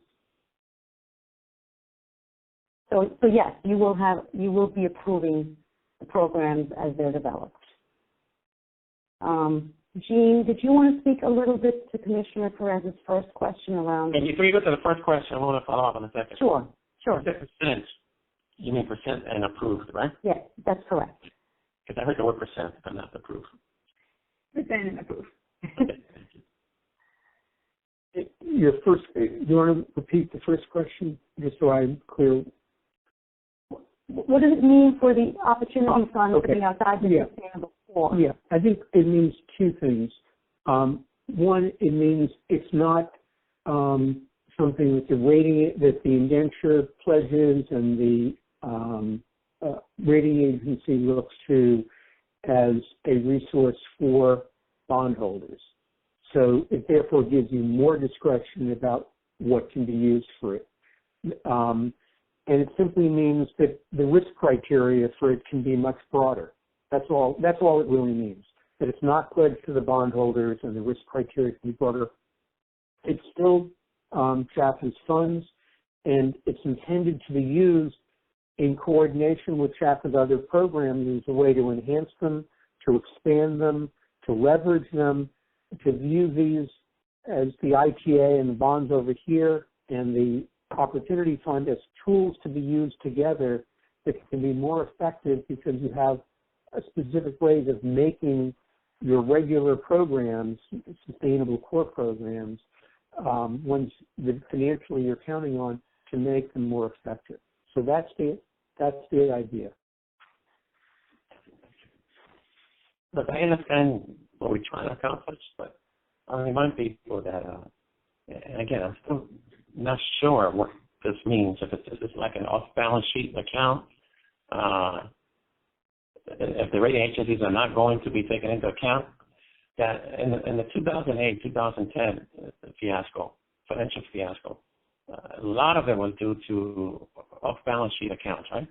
So yes, you will be approving the programs as they're developed. Jean, did you want to speak a little bit to Commissioner Perez's first question around? And before you go to the first question, I want to follow up on the second. Sure. Percent. You mean percent and approved, right? Yes, that's correct. Because I heard the word percent, but not approved. Percent and approved. Your first, do you want to repeat the first question, just so I'm clear? What does it mean for the opportunity fund to be outside the sustainable core? Yeah, I think it means two things. One, it means it's not something that that the indenture pledges and the rating agency looks to as a resource for bondholders. So it therefore gives you more discretion about what can be used for it. And it simply means that the risk criteria for it can be much broader. That's all it really means. That it's not pledged to the bondholders and the risk criteria can be broader. It's still CHFA's funds, and it's intended to be used in coordination with CHFA's other programs as a way to enhance them, to expand them, to leverage them, to view these as the ITA and the bonds over here and the Opportunity Fund as tools to be used together that can be more effective because you have specific ways of making your regular programs, sustainable core programs, ones that financially you're counting on to make them more effective. So that's the idea. Look, I understand what we're trying to accomplish, but I remind people that, and again, I'm still not sure what this means. If it's like an off-balance sheet account, if the rating agencies are not going to be taken into account, that in the 2008-2010 fiasco, financial fiasco, a lot of it was due to off-balance sheet accounts, right?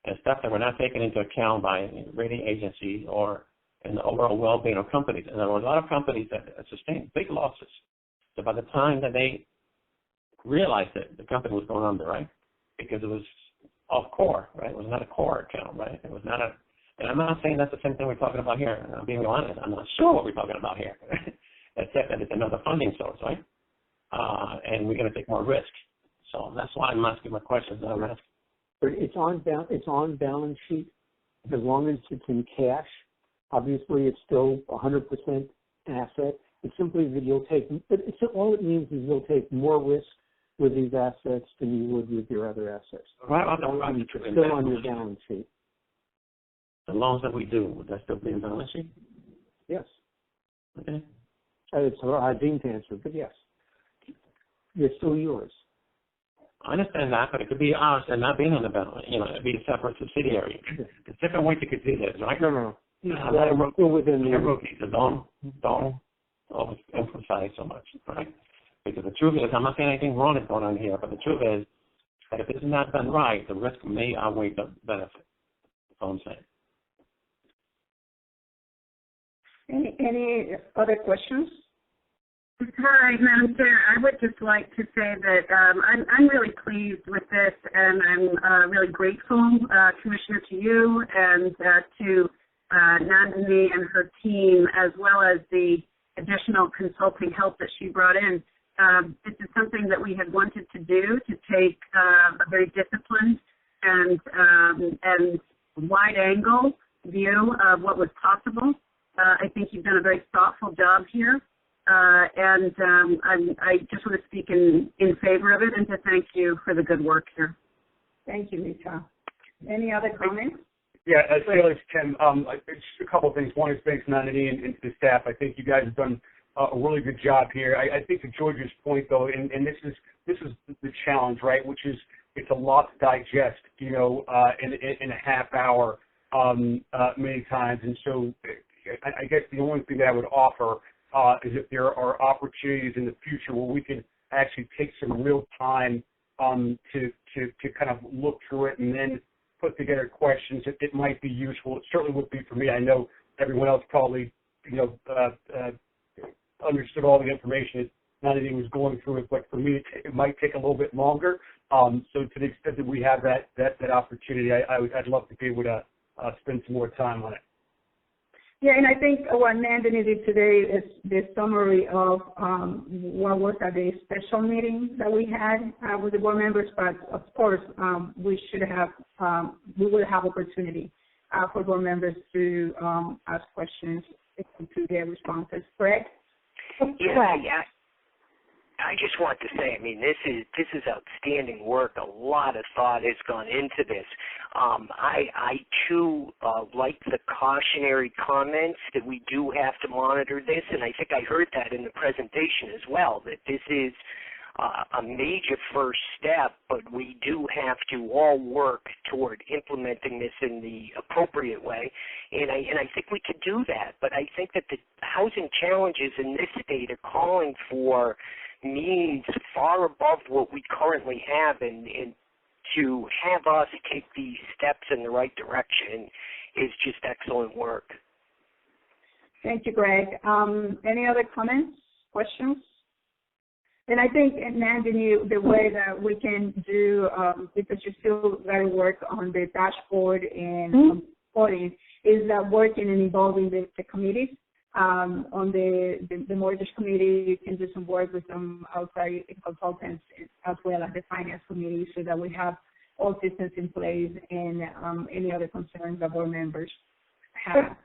And stuff that were not taken into account by rating agencies or in the overall well-being of companies. And there were a lot of companies that sustained big losses. So by the time that they realized it, the company was going under, right? Because it was off core, right? It was not a core account, right? It was not a, and I'm not saying that's the same thing we're talking about here. I'm being honest. I'm not sure what we're talking about here, except that it's another funding source, right? And we're going to take more risk. So that's why I'm asking my questions that I'm asking. But it's on balance sheet as long as it's in cash. Obviously, it's still 100% asset. It's simply that you'll take. All it means is you'll take more risk with these assets than you would with your other assets. Right. It's still on your balance sheet. The loans that we do, would that still be in balance sheet? Yes. Okay. It's I didn't answer, but yes, they're still yours. I understand that, but it could be ours and not being on the balance. You know, it'd be a separate subsidiary. There's different ways you could do this, right? No. I'm not a rookie. Still within the rookie, so don't emphasize so much, right? Because the truth is, I'm not saying anything wrong is going on here, but the truth is that if it's not done right, the risk may outweigh the benefit. That's all I'm saying. Any other questions? Hi, Madam Chair. I would just like to say that I'm really pleased with this, and I'm really grateful, Commissioner, to you and to Nandini and her team, as well as the additional consulting help that she brought in. This is something that we had wanted to do, to take a very disciplined and wide-angle view of what was possible. I think you've done a very thoughtful job here. And I just want to speak in favor of it and to thank you for the good work here. Thank you, Mita. Any other comments? Yeah, as Felix, Tim, just a couple of things. One is thanks, Nandini, and to the staff. I think you guys have done a really good job here. I think to George's point, though, and this is the challenge, right, which is it's a lot to digest, in a half hour many times. And so I guess the only thing that I would offer is if there are opportunities in the future where we can actually take some real time to kind of look through it and then put together questions, it might be useful. It certainly would be for me. I know everyone else probably, understood all the information that not anything was going through it, but for me, it might take a little bit longer. So to the extent that we have that opportunity, I'd love to be able to spend some more time on it. Yeah, and I think what Nandini did today is the summary of what was at the special meeting that we had with the board members. But of course, we will have opportunity for board members to ask questions to their responses. Correct? Yeah. I just want to say, I mean, this is outstanding work. A lot of thought has gone into this. I too like the cautionary comments that we do have to monitor this, and I think I heard that in the presentation as well, that this is a major first step, but we do have to all work toward implementing this in the appropriate way, and I think we could do that. But I think that the housing challenges in this state are calling for means far above what we currently have, and to have us take these steps in the right direction is just excellent work. Thank you, Greg. Any other comments, questions? And I think, Nandini, the way that we can do, because you still got to work on the dashboard and reporting, is working and involving the committees. On the mortgage committee, you can do some work with some outside consultants as well as the finance committee, so that we have all systems in place and any other concerns that board members have.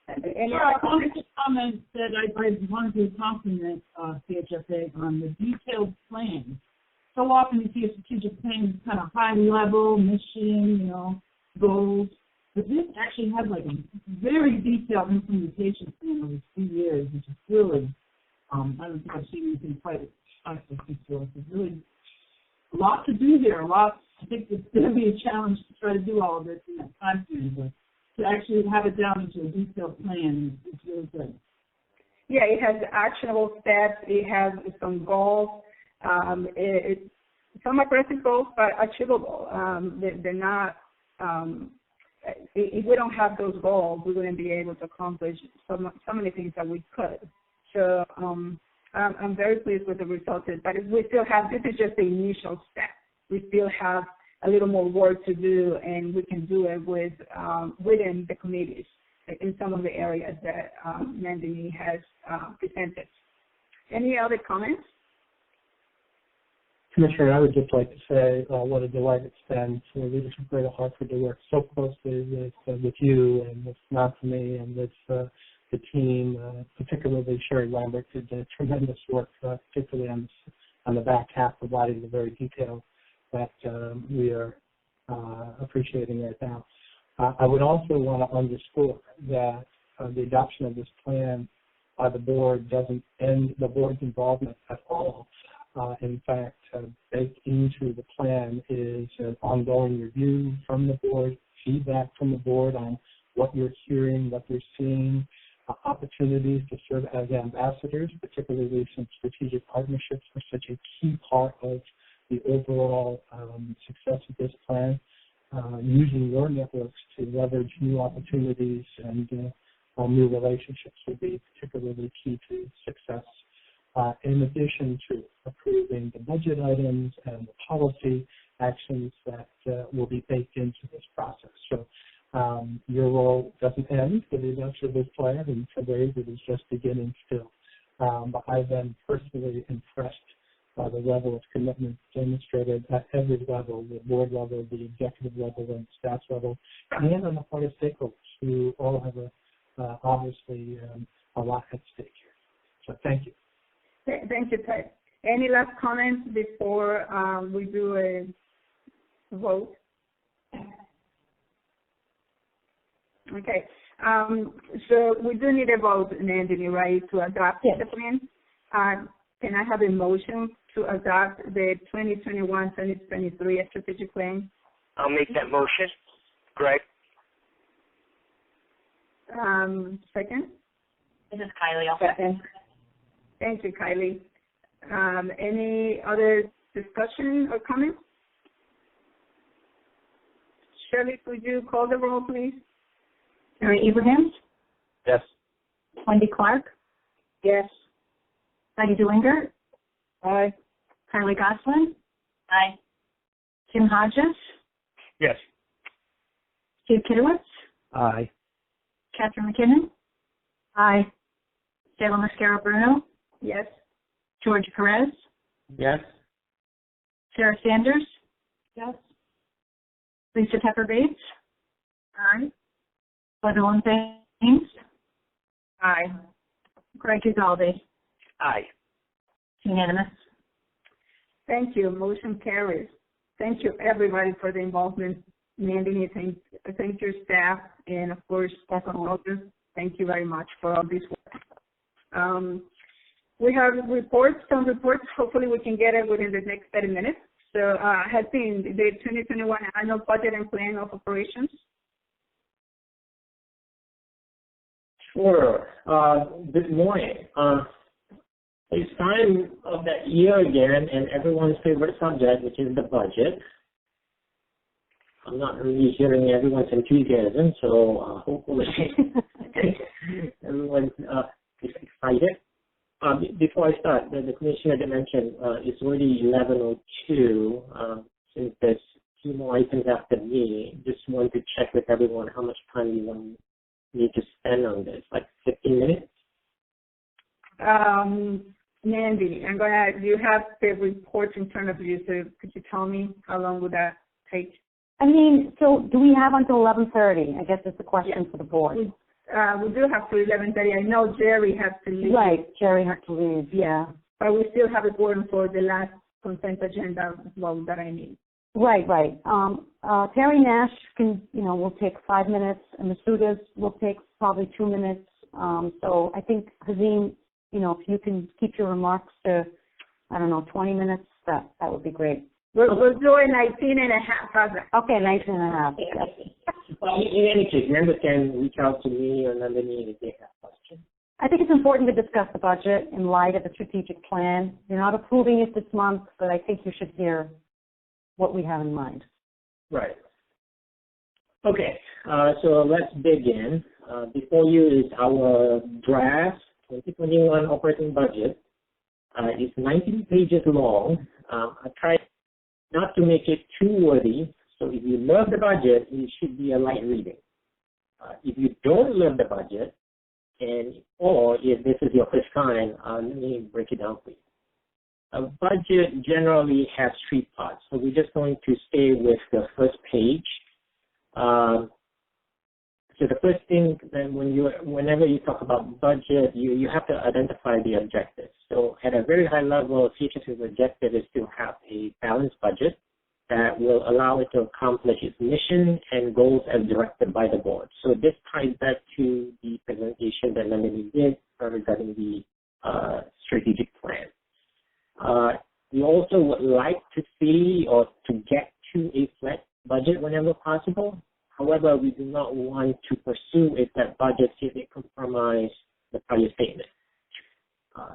Any other comments? Comment that I wanted to compliment CHFA on the detailed plan. So often you see a strategic plan kind of high level, mission, goals. But this actually has like a very detailed implementation plan over 2 years, which is really, I don't think I've seen anything quite as before. It's really a lot to do here. I think it's going to be a challenge to try to do all of this in that time frame, but to actually have it down into a detailed plan is really good. Yeah, it has actionable steps. It has some goals. It's some aggressive goals, but achievable. They're not. If we don't have those goals, we wouldn't be able to accomplish so many things that we could. So I'm very pleased with the results. But we still have, this is just the initial step. We still have a little more work to do, and we can do it within the committees in some of the areas that Nandini has presented. Any other comments? Commissioner, I would just like to say what a delight it's been for Leadership of Greater Hartford to work so closely with you and with Nathani and with the team, particularly Sherry Lambert, who did tremendous work, particularly on the back half, providing the very detail that we are appreciating right now. I would also want to underscore that the adoption of this plan by the board doesn't end the board's involvement at all. In fact, baked into the plan is an ongoing review from the board, feedback from the board on what you're hearing, what you're seeing, opportunities to serve as ambassadors, particularly since strategic partnerships are such a key part of the overall success of this plan. Using your networks to leverage new opportunities and new relationships will be particularly key to success. In addition to approving the budget items and the policy actions that will be baked into this process. So your role doesn't end with the adoption of this plan, and for ways it is just beginning still. But I've been personally impressed by the level of commitment demonstrated at every level, the board level, the executive level, and staff level, and on the part of stakeholders who all have obviously a lot at stake here. So thank you. Thank you, Ted. Any last comments before we do a vote? Okay. So we do need a vote, Nandini, right, to adopt the plan. Can I have a motion to adopt the 2021-2023 strategic plan? I'll make that motion. Greg? Second? This is Kylie. I'll second. Thank you, Kylie. Any other discussion or comments? Shirley, could you call the roll, please? Mary Abrahams? Yes. Wendy Clark? Yes. Heidi Dewlinger? Aye. Kylie Goslin? Aye. Kim Hodges? Yes. Steve Kitowitz? Aye. Catherine McKinnon? Aye. Stella Mascaro-Bruno? Yes. George Perez? Yes. Sarah Sanders? Yes. Lisa Pepper Bates? Aye. Gwendolyn Thames? Aye. Greg Ugalde? Aye. Unanimous. Thank you. Motion carries. Thank you, everybody, for the involvement. Mandy, thank your staff, and of course, consultants. Thank you very much for all this work. We have some reports. Hopefully, we can get it within the next 30 minutes. So, has been the 2021 annual budget and plan of operations. Sure. Good morning. It's time of that year again, and everyone's favorite subject, which is the budget. I'm not really hearing everyone's enthusiasm, so hopefully everyone's excited. Before I start, the commissioner did mention it's already 11:02. Since there's a few more items after me, just want to check with everyone how much time you want me to spend on this, like 15 minutes? Mandy, I'm gonna. You have the reports in front of you, so could you tell me how long would that take? I mean, so do we have until 11:30? I guess that's the question for the board. We do have to 11:30. I know Jerry has to leave. Right, Jerry had to leave. Yeah. But we still have a board for the last consent agenda as well that I need. Right. Terry Nash will take 5 minutes, and Masuda's will take probably 2 minutes. So I think, Hazim, if you can keep your remarks to, 20 minutes, that would be great. We're doing 19 and a half. Okay, 19 and a half. Well, in any case, members can reach out to me or Nandini if they have questions. I think it's important to discuss the budget in light of the strategic plan. You're not approving it this month, but I think you should hear what we have in mind. Right. Okay, so let's begin. Before you is our draft 2021 operating budget. It's 19 pages long. I tried not to make it too wordy, so if you love the budget, it should be a light reading. If you don't love the budget, or if this is your first time, let me break it down for you. A budget generally has 3 parts, so we're just going to stay with the first page. So the first thing, then whenever you talk about budget, you have to identify the objectives. So at a very high level, CHFA's objective is to have a balanced budget that will allow it to accomplish its mission and goals as directed by the board. So this ties back to the presentation that Nandini did regarding the strategic plan. We also would like to see or to get to a flat budget whenever possible. However, we do not want to pursue if that budget if it compromise the prior statement.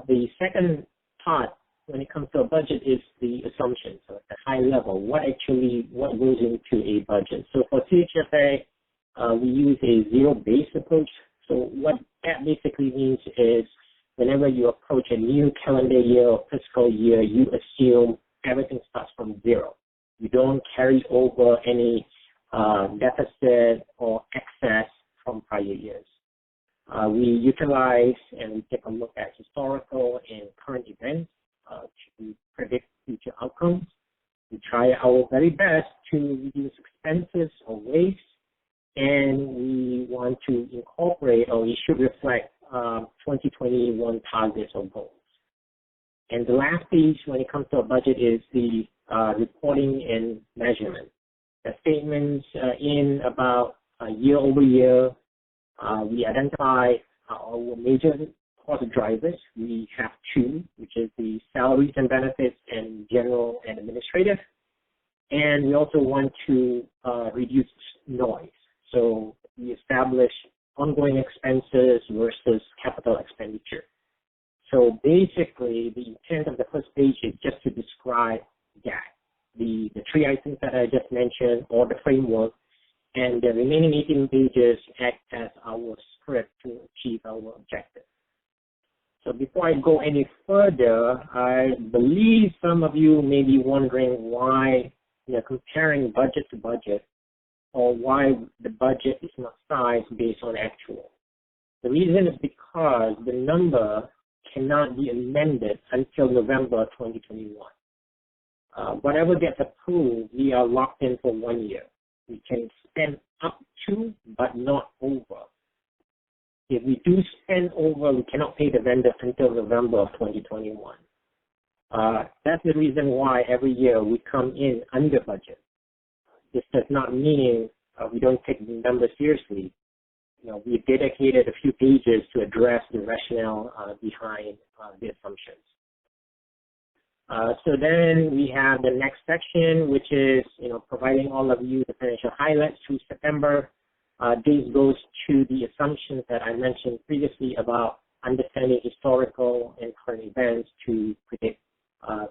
The second part when it comes to a budget is the assumption. So at the high level, what goes into a budget. So for CHFA, we use a zero-based approach. So what that basically means is whenever you approach a new calendar year or fiscal year, you assume everything starts from zero. You don't carry over any deficit or excess from prior years. We utilize and we take a look at historical and current events to predict future outcomes. We try our very best to reduce expenses or waste, and we want to incorporate, or we should reflect 2021 targets or goals. And the last piece when it comes to a budget is the reporting and measurement. The statements in about year over year, we identify our major cost drivers. We have 2, which is the salaries and benefits and general and administrative. And we also want to reduce noise. So we establish ongoing expenses versus capital expenditure. So basically, the intent of the first page is just to describe that. The 3 items that I just mentioned, or the framework, and the remaining 18 pages act as our script to achieve our objective. So before I go any further, I believe some of you may be wondering why comparing budget to budget, or why the budget is not sized based on actual. The reason is because the number cannot be amended until November 2021. Whatever gets approved, we are locked in for 1 year. We can spend up to, but not over. if we do spend over, we cannot pay the vendor until November of 2021. That's the reason why every year we come in under budget. This does not mean we don't take the numbers seriously. We dedicated a few pages to address the rationale behind the assumptions. So then we have the next section, which is, providing all of you the financial highlights through September. This goes to the assumptions that I mentioned previously about understanding historical and current events to predict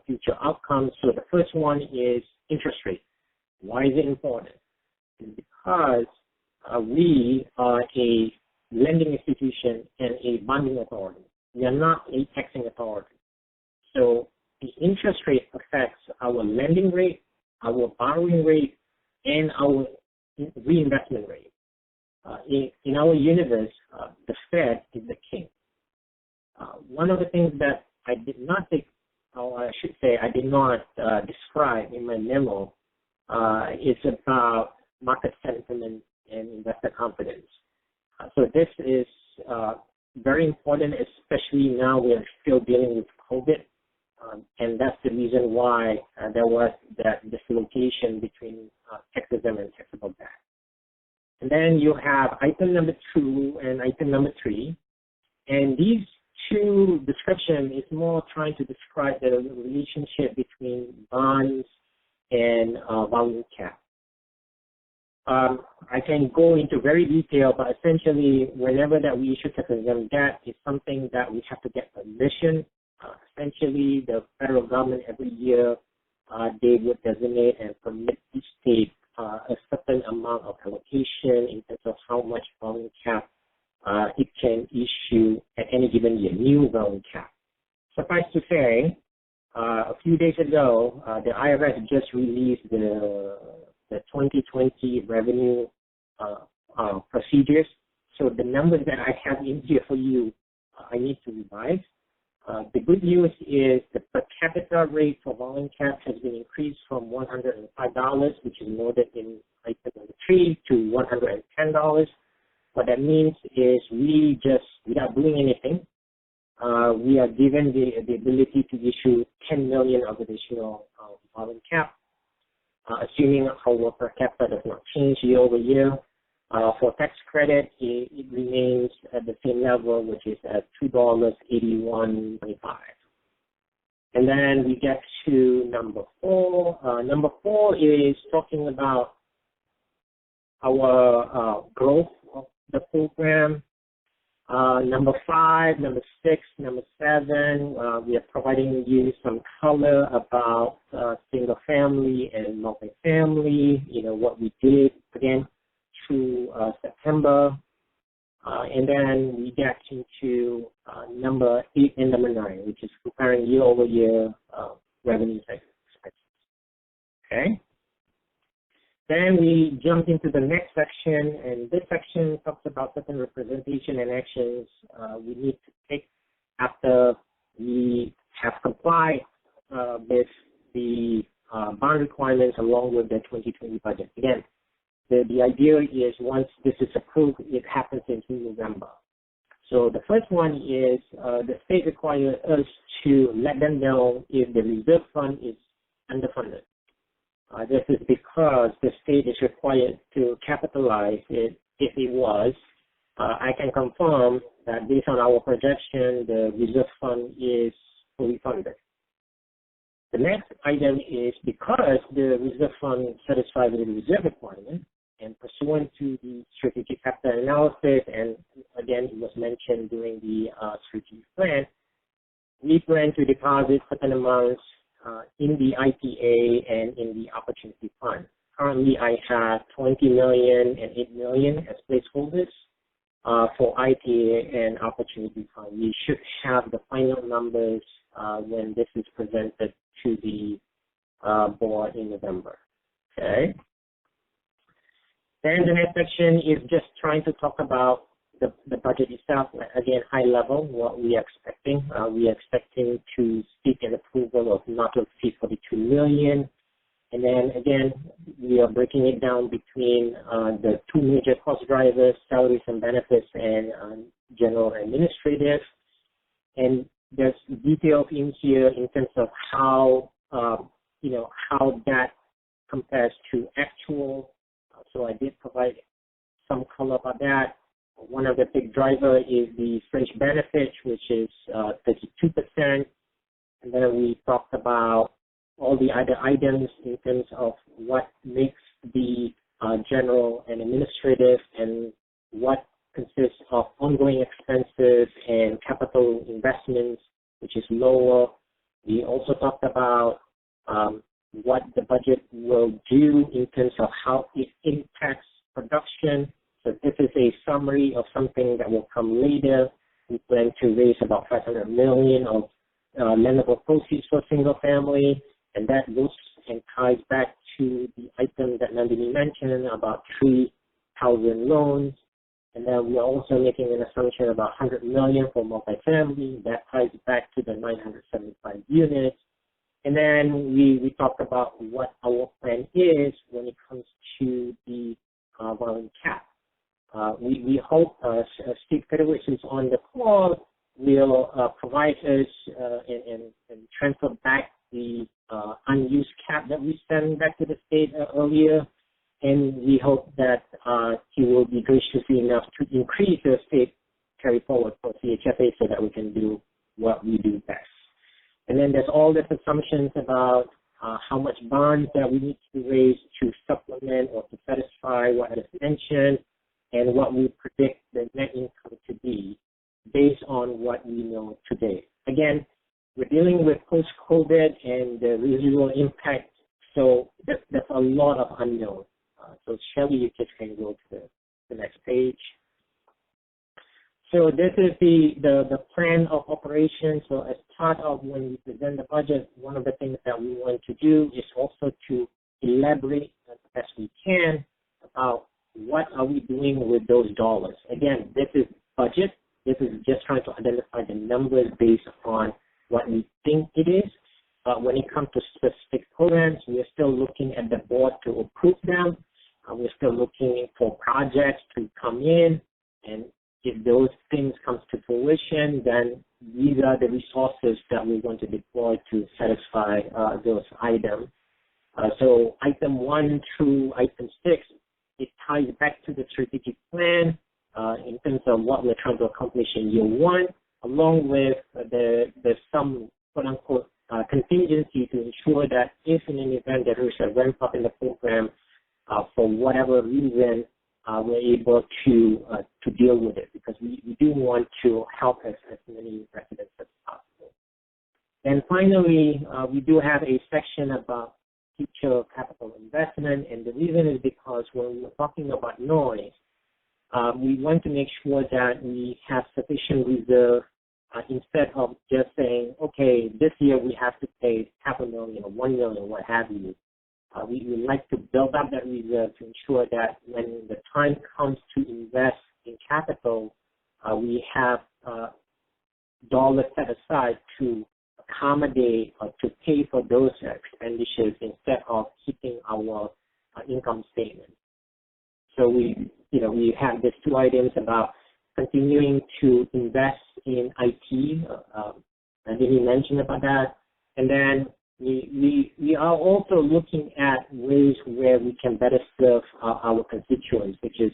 future outcomes. So the first one is interest rate. Why is it important? It's because we are a lending institution and a bonding authority. We are not a taxing authority. So the interest rate affects our lending rate, our borrowing rate, and our reinvestment rate. In our universe, the Fed is the king. One of the things that I did not describe in my memo is about market sentiment and investor confidence. So this is very important, especially now we're still dealing with COVID. And that's the reason why there was that dislocation between taxable and taxable debt. And then you have item number 2 and item number 3. And these two descriptions is more trying to describe the relationship between bonds and volume cap. I can go into very detail, but essentially, whenever that we issue taxable debt, it's something that we have to get permission. Essentially, the federal government every year, they would designate and permit each state a certain amount of allocation in terms of how much volume cap it can issue at any given year, new volume cap. Suffice to say, a few days ago, the IRS just released the 2020 revenue procedures. So the numbers that I have in here for you, I need to revise. The good news is the per capita rate for volume cap has been increased from $105, which is noted in item number 3, to $110. What that means is we just, without doing anything, we are given the ability to issue 10 million of additional volume cap, assuming our per capita does not change year over year. For tax credit, it remains at the same level, which is at $2.8125. And then we get to number 4. Number 4 is talking about our growth of the program. Number 5, number 6, number 7, we are providing you some color about single family and multifamily, what we did, again, through September. And then we get into number 8 and number 9, which is comparing year over year revenues and expenses. Okay? Then we jump into the next section, and this section talks about certain representation and actions we need to take after we have complied with the bond requirements along with the 2020 budget. Again, the idea is once this is approved, it happens in November. So the first one is the state requires us to let them know if the reserve fund is underfunded. This is because the state is required to capitalize it if it was. I can confirm that based on our projection, the reserve fund is fully funded. The next item is because the reserve fund satisfies the reserve requirement and pursuant to the strategic capital analysis, and again, it was mentioned during the strategic plan, we plan to deposit certain amounts in the IPA and in the opportunity fund. Currently, I have 20 million and 8 million as placeholders for IPA and opportunity fund. We should have the final numbers when this is presented to the board in November. Okay. Then the next section is just trying to talk about the budget itself. Again, high level, what we are expecting. We are expecting to seek an approval of not to exceed $42 million. And then again, we are breaking it down between the two major cost drivers, salaries and benefits, and general administrative. And there's details in here in terms of how, how that compares to actual. So I did provide some color about that. One of the big drivers is the fringe benefits, which is 32%. And then we talked about all the other items in terms of what makes the general and administrative and what consists of ongoing expenses and capital investments, which is lower. We also talked about what the budget will do in terms of how it impacts production. So this is a summary of something that will come later. We plan to raise about $500 million of lendable proceeds for single family, and that goes and ties back to the item that Nandini mentioned about 3,000 loans. And then we're also making an assumption about $100 million for multifamily. That ties back to the 975 units. And then we talked about what our plan is when it comes to the borrowing cap. We hope Steve Petrovich is on the call will provide us and transfer back the unused cap that we sent back to the state earlier. And we hope that he will be graciously enough to increase the state carry forward for CHFA so that we can do what we do best. And then there's all these assumptions about how much bonds that we need to raise to supplement or to satisfy what I just mentioned, and what we predict the net income to be based on what we know today. Again, we're dealing with post-COVID and the residual impact, so there's a lot of unknown. So Shelley, you just can go to the next page. So this is the plan of operations. So as part of when we present the budget, one of the things that we want to do is also to elaborate as best we can about what are we doing with those dollars. Again, this is budget. This is just trying to identify the numbers based on what we think it is. But when it comes to specific programs, we are still looking at the board to approve them. We're still looking for projects to come in, and if those things come to fruition, then these are the resources that we want to deploy to satisfy those items. So item 1 through item 6, it ties back to the strategic plan in terms of what we're trying to accomplish in year 1, along with the some quote-unquote contingency to ensure that if in an event there is a ramp up in the program, for whatever reason, we're able to deal with it, because we do want to help as many residents as possible. And finally, we do have a section about future capital investment, and the reason is because when we're talking about noise, we want to make sure that we have sufficient reserve instead of just saying, okay, this year we have to pay $500,000 or $1 million, what have you. We would like to build up that reserve to ensure that when the time comes to invest in capital, we have dollars set aside to accommodate or to pay for those expenditures instead of keeping our income statement. So we have these two items about continuing to invest in IT, and then you mentioned about that, and then we are also looking at ways where we can better serve our constituents, which is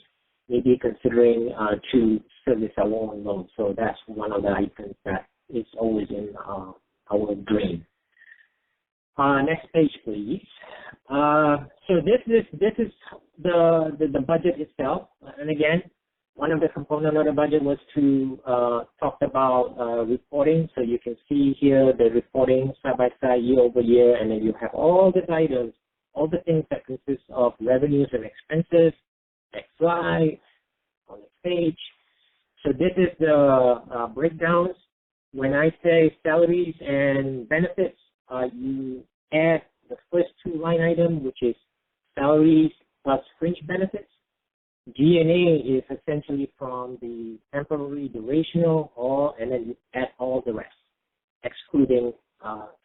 maybe considering to service our own loans. So that's one of the items that is always in our brain. Next page, please. So this is the budget itself, and again, one of the components of the budget was to talk about reporting. So you can see here the reporting side by side, year over year, and then you have all the items, all the things that consist of revenues and expenses. Next slide, on the page. So this is the breakdowns. When I say salaries and benefits, you add the first two line items, which is salaries plus fringe benefits. G&A is essentially from the temporary durational, and then you add all the rest, excluding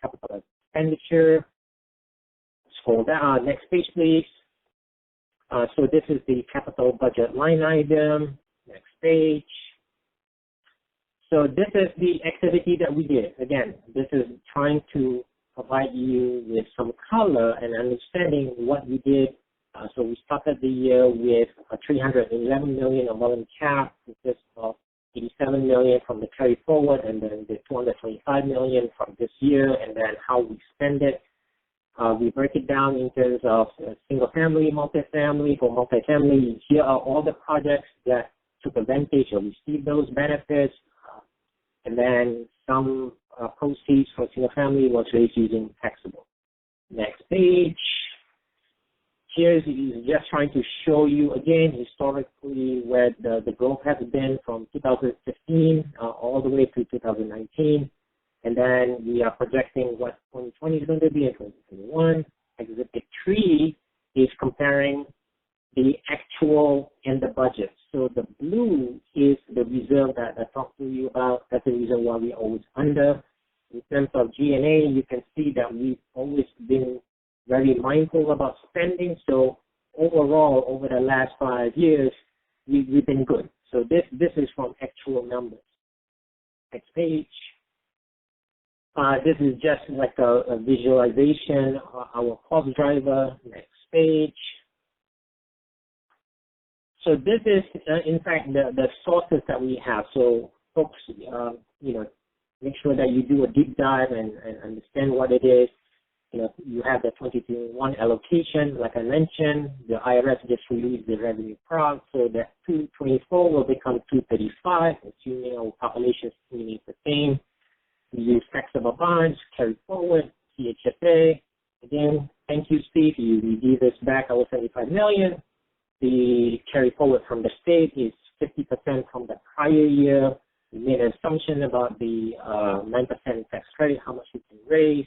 capital expenditure. Scroll down. Next page, please. So this is the capital budget line item. Next page. So this is the activity that we did. Again, this is trying to provide you with some color and understanding what we did. So we started the year with $311 million of volume cap, consist of $87 million from the carry forward, and then the $225 million from this year, and then how we spend it. We break it down in terms of single family, multifamily. For multifamily, here are all the projects that took advantage or received those benefits. And then some proceeds for single family was raised using taxable. Next page. Here's just trying to show you again historically where the growth has been from 2015 all the way to 2019. And then we are projecting what 2020 is going to be in 2021. Exhibit 3 is comparing the actual and the budget. So the blue is the reserve that I talked to you about. That's the reason why we're always under. In terms of G&A, you can see that we've always been very mindful about spending. So overall, over the last 5 years, we've been good. So this is from actual numbers. Next page. This is just like a visualization of our cost driver. Next page. So this is, in fact, the sources that we have. So folks, make sure that you do a deep dive and understand what it is. You have the 2021 allocation, like I mentioned. The IRS just released the revenue prog, so that 224 will become 235, assuming our populations remain the same. We use taxable bonds, carry forward, CHFA. Again, thank you, Steve. You redeem this back our $75 million. The carry forward from the state is 50% from the prior year. We made an assumption about the 9% tax credit, how much we can raise,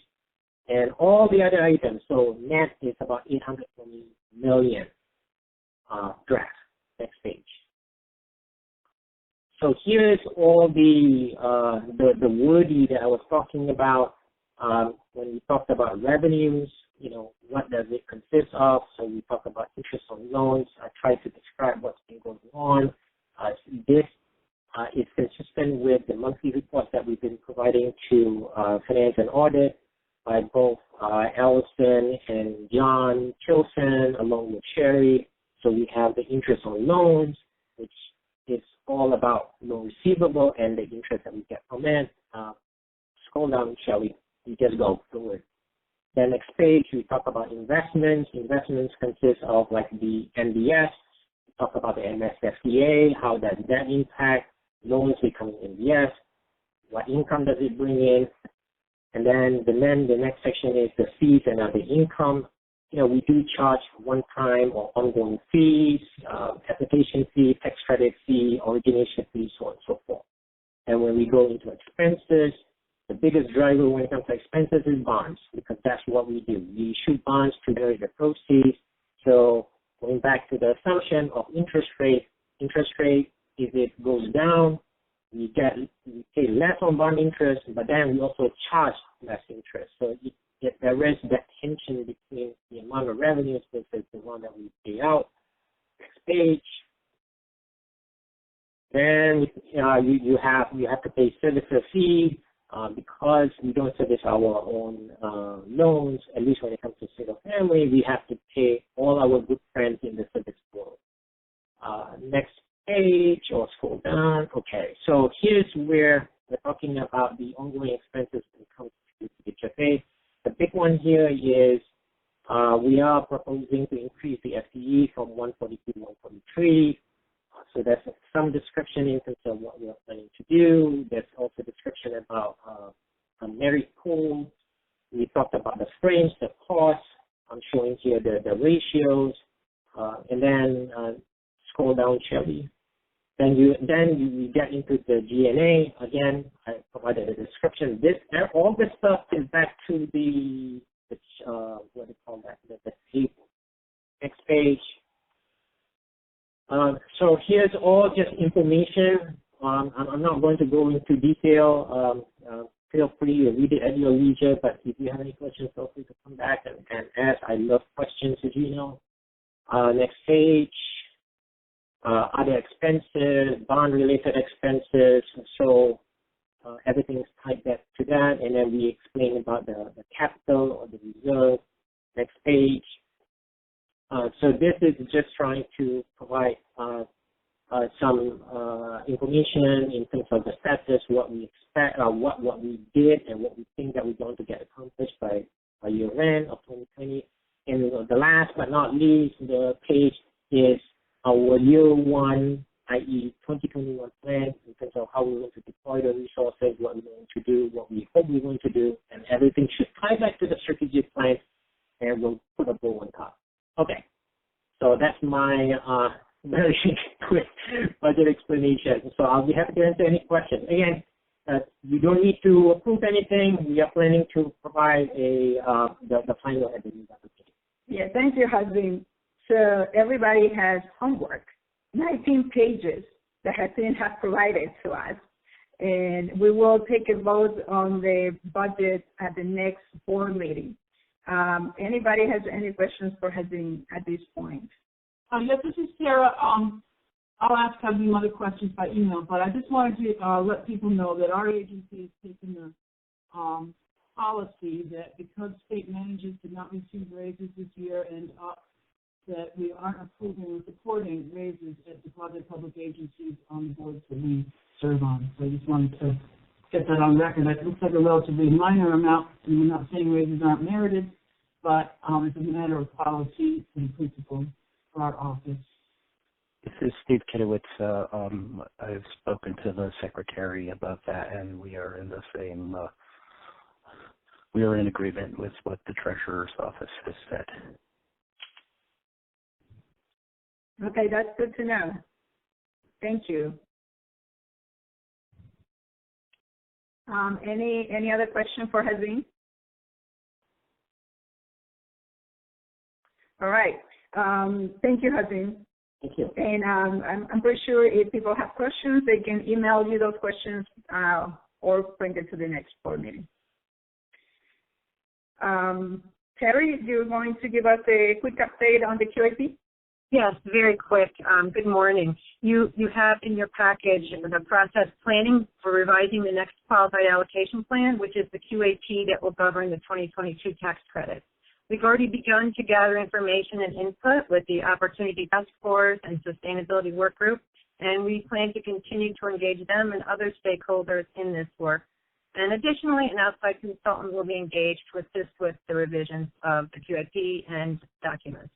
and all the other items. So net is about $820 million draft. Next page. So here's all the wordy that I was talking about when we talked about revenues. What does it consist of? So we talk about interest on loans. I tried to describe what's been going on. This is consistent with the monthly reports that we've been providing to Finance and Audit by both Allison and John Chilson, along with Sherry. So we have the interest on loans, which is all about loan receivable and the interest that we get from it. Scroll down, shall we? You just go forward. Then next page, we talk about investments. Investments consist of like the MBS. We talk about the MSFDA, how does that impact loans becoming MBS, what income does it bring in, and then the next section is the fees and other income. We do charge one-time or ongoing fees, application fee, tax credit fee, origination fee, so on and so forth. And when we go into expenses, the biggest driver when it comes to expenses is bonds, because that's what we do. We issue bonds to generate the proceeds. So going back to the assumption of interest rate, if it goes down, we pay less on bond interest, but then we also charge less interest. So there is that tension between the amount of revenues versus the one that we pay out. Next page. Then you have to pay servicer fee. Because we don't service our own loans, at least when it comes to single family, we have to pay all our good friends in the service world. Next page, or scroll down. Okay, so here's where we're talking about the ongoing expenses when it comes to CHFA. The big one here is we are proposing to increase the FTE from 142 to 143. So there's some description in terms of what we're planning to do. There's also description about a merit pool. We talked about the frames, the costs. I'm showing here the ratios. And then scroll down, Shelly. Then you get into the G&A. Again, I provided a description. All this stuff is back to the what do you call that? The table. Next page. So here's all just information. I'm not going to go into detail. feel free to read it at your leisure, but if you have any questions, feel free to come back and ask. I love questions, as you know. Next page, other expenses, bond-related expenses. So everything is tied back to that, and then we explain about the capital or the reserve. Next page. So this is just trying to provide some information in terms of the status, what we expect, what we did, and what we think that we're going to get accomplished by year end of 2020. And the last but not least, the page is our year one, i.e. 2021 plan in terms of how we're going to deploy the resources, what we're going to do, what we hope we're going to do, and everything should tie back to the strategic plan, and we'll put a bow on top. Okay, so that's my very quick budget explanation. So I'll be happy to answer any questions. Again, you don't need to approve anything. We are planning to provide the final editing application. Yeah, thank you, Hazim. So everybody has homework, 19 pages that Hazim has provided to us. And we will take a vote on the budget at the next board meeting. Anybody has any questions for Hazim at this point? Yes, this is Sarah. I'll ask Hazim other questions by email, but I just wanted to let people know that our agency has taken the policy that because state managers did not receive raises this year and that we aren't approving or supporting raises at the public agencies on the boards that we serve on. So I just wanted to get that on record. It looks like a relatively minor amount, and we're not saying raises aren't merited, but it's a matter of policy and principle for our office. This is Steve Kitowitz. I've spoken to the secretary about that, and we are in the same. We are in agreement with what the treasurer's office has said. Okay, that's good to know. Thank you. Any other question for Hazim? All right. Thank you, Hazim. Thank you. And I'm pretty sure if people have questions, they can email you those questions or bring it to the next board meeting. Terry, you're going to give us a quick update on the QIP? Yes, very quick. Good morning. You have in your package the process planning for revising the next qualified allocation plan, which is the QAP that will govern the 2022 tax credit. We've already begun to gather information and input with the Opportunity Task Force and Sustainability Work Group, and we plan to continue to engage them and other stakeholders in this work. And additionally, an outside consultant will be engaged to assist with the revisions of the QIP and documents.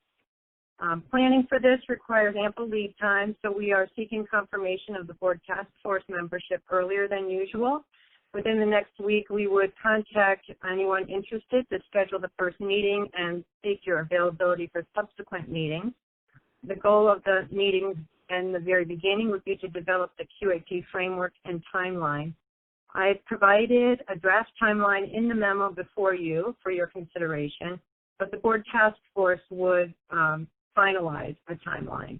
Planning for this requires ample lead time, so we are seeking confirmation of the board task force membership earlier than usual. Within the next week, we would contact anyone interested to schedule the first meeting and seek your availability for subsequent meetings. The goal of the meeting in the very beginning would be to develop the QAP framework and timeline. I've provided a draft timeline in the memo before you for your consideration, but the board task force would finalize a timeline.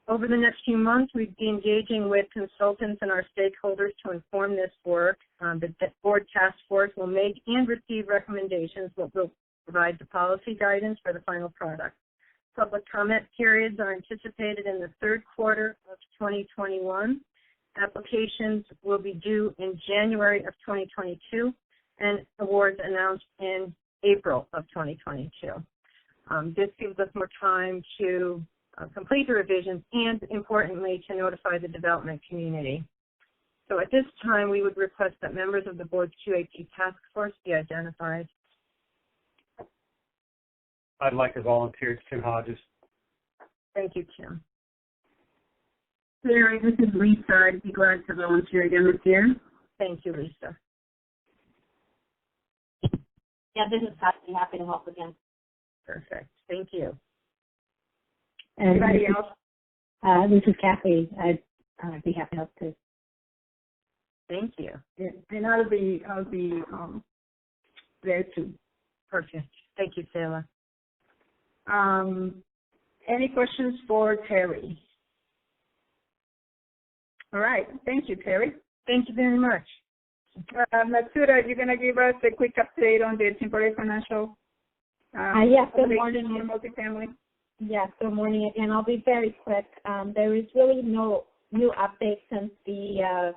Over the next few months, we'd be engaging with consultants and our stakeholders to inform this work. The board task force will make and receive recommendations that will provide the policy guidance for the final product. Public comment periods are anticipated in the third quarter of 2021. Applications will be due in January of 2022 and awards announced in April of 2022. This gives us more time to complete the revisions and, importantly, to notify the development community. So at this time, we would request that members of the board's QAP task force be identified. I'd like to volunteer. It's Tim Hodges. Thank you, Tim. Larry, this is Lisa. I'd be glad to volunteer again this year. Thank you, Lisa. Yeah, this is Kathy. Happy to help again. Perfect. Thank you. Anybody else? This is Kathy. I'd be happy to help too. Thank you. And I'll be there too. Perfect. Thank you, Sarah. Any questions for Terry? All right. Thank you, Terry. Thank you very much. Matsuda, you're going to give us a quick update on the temporary financial yes, good morning. Multifamily. Yes, good morning again. I'll be very quick. There is really no new update since the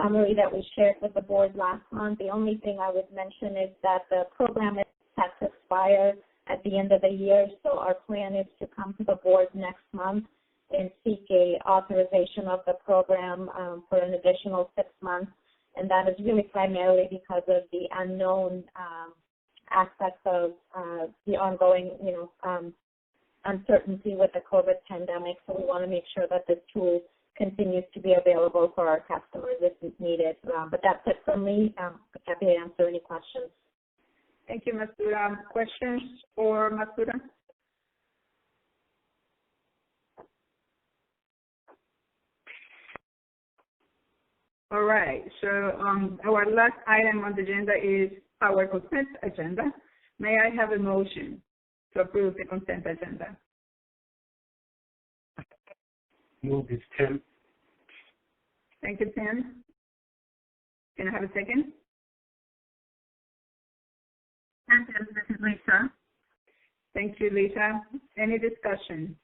summary that we shared with the board last month. The only thing I would mention is that the program is set to expire at the end of the year, so our plan is to come to the board next month and seek a authorization of the program for an additional 6 months, and that is really primarily because of the unknown aspects of the ongoing, uncertainty with the COVID pandemic. So we want to make sure that this tool continues to be available for our customers if it's needed. But that's it from me. I'm happy to answer any questions. Thank you, Matsuda. Questions for Matsuda? All right. So our last item on the agenda is our consent agenda. May I have a motion to approve the consent agenda? Move this, Tim. Thank you, Tim. Can I have a second? This is Lisa. Thank you, Lisa. Any discussion?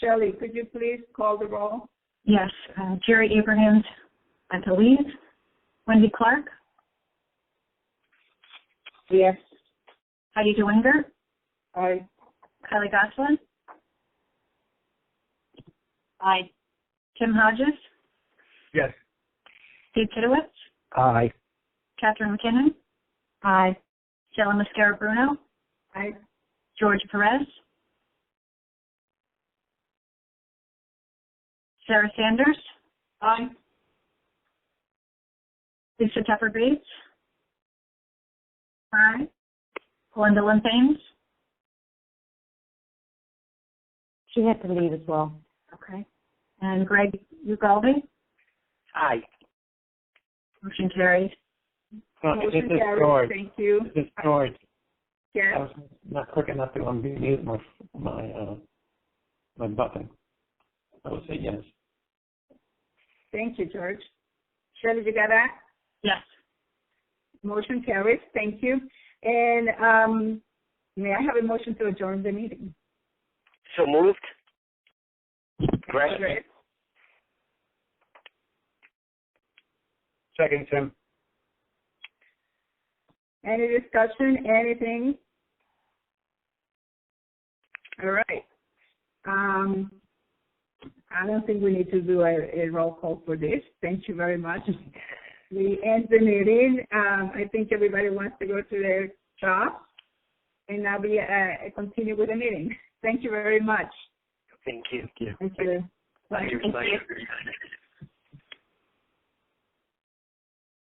Shelley, could you please call the roll? Yes. Jerry Abrahams, to leave. Wendy Clark. Yes. Heidi DeWinger. Aye. Kylie Gosselin. Aye. Tim Hodges. Yes. Steve Kitowitz. Aye. Catherine McKinnon. Aye. Stella Mascara-Bruno. Aye. George Perez. Sarah Sanders. Aye. Lisa Tupper-Bates. Aye. Gwendolyn Thames. She had to leave as well. Okay. And Greg Ugalde. Aye. Motion carries. Motion This is carries. George. Thank you. This is George. Yes. I was not quick enough to unmute my button. I would say yes. Thank you, George. Shirley, you got that? Yes. Motion carries. Thank you. And may I have a motion to adjourn the meeting? So moved. Greg? Great. Second, Tim. Any discussion? Anything? All right. I don't think we need to do a roll call for this. Thank you very much. We end the meeting. I think everybody wants to go to their job, and now we continue with the meeting. Thank you very much. Thank you. Thank you. Bye. Thank you.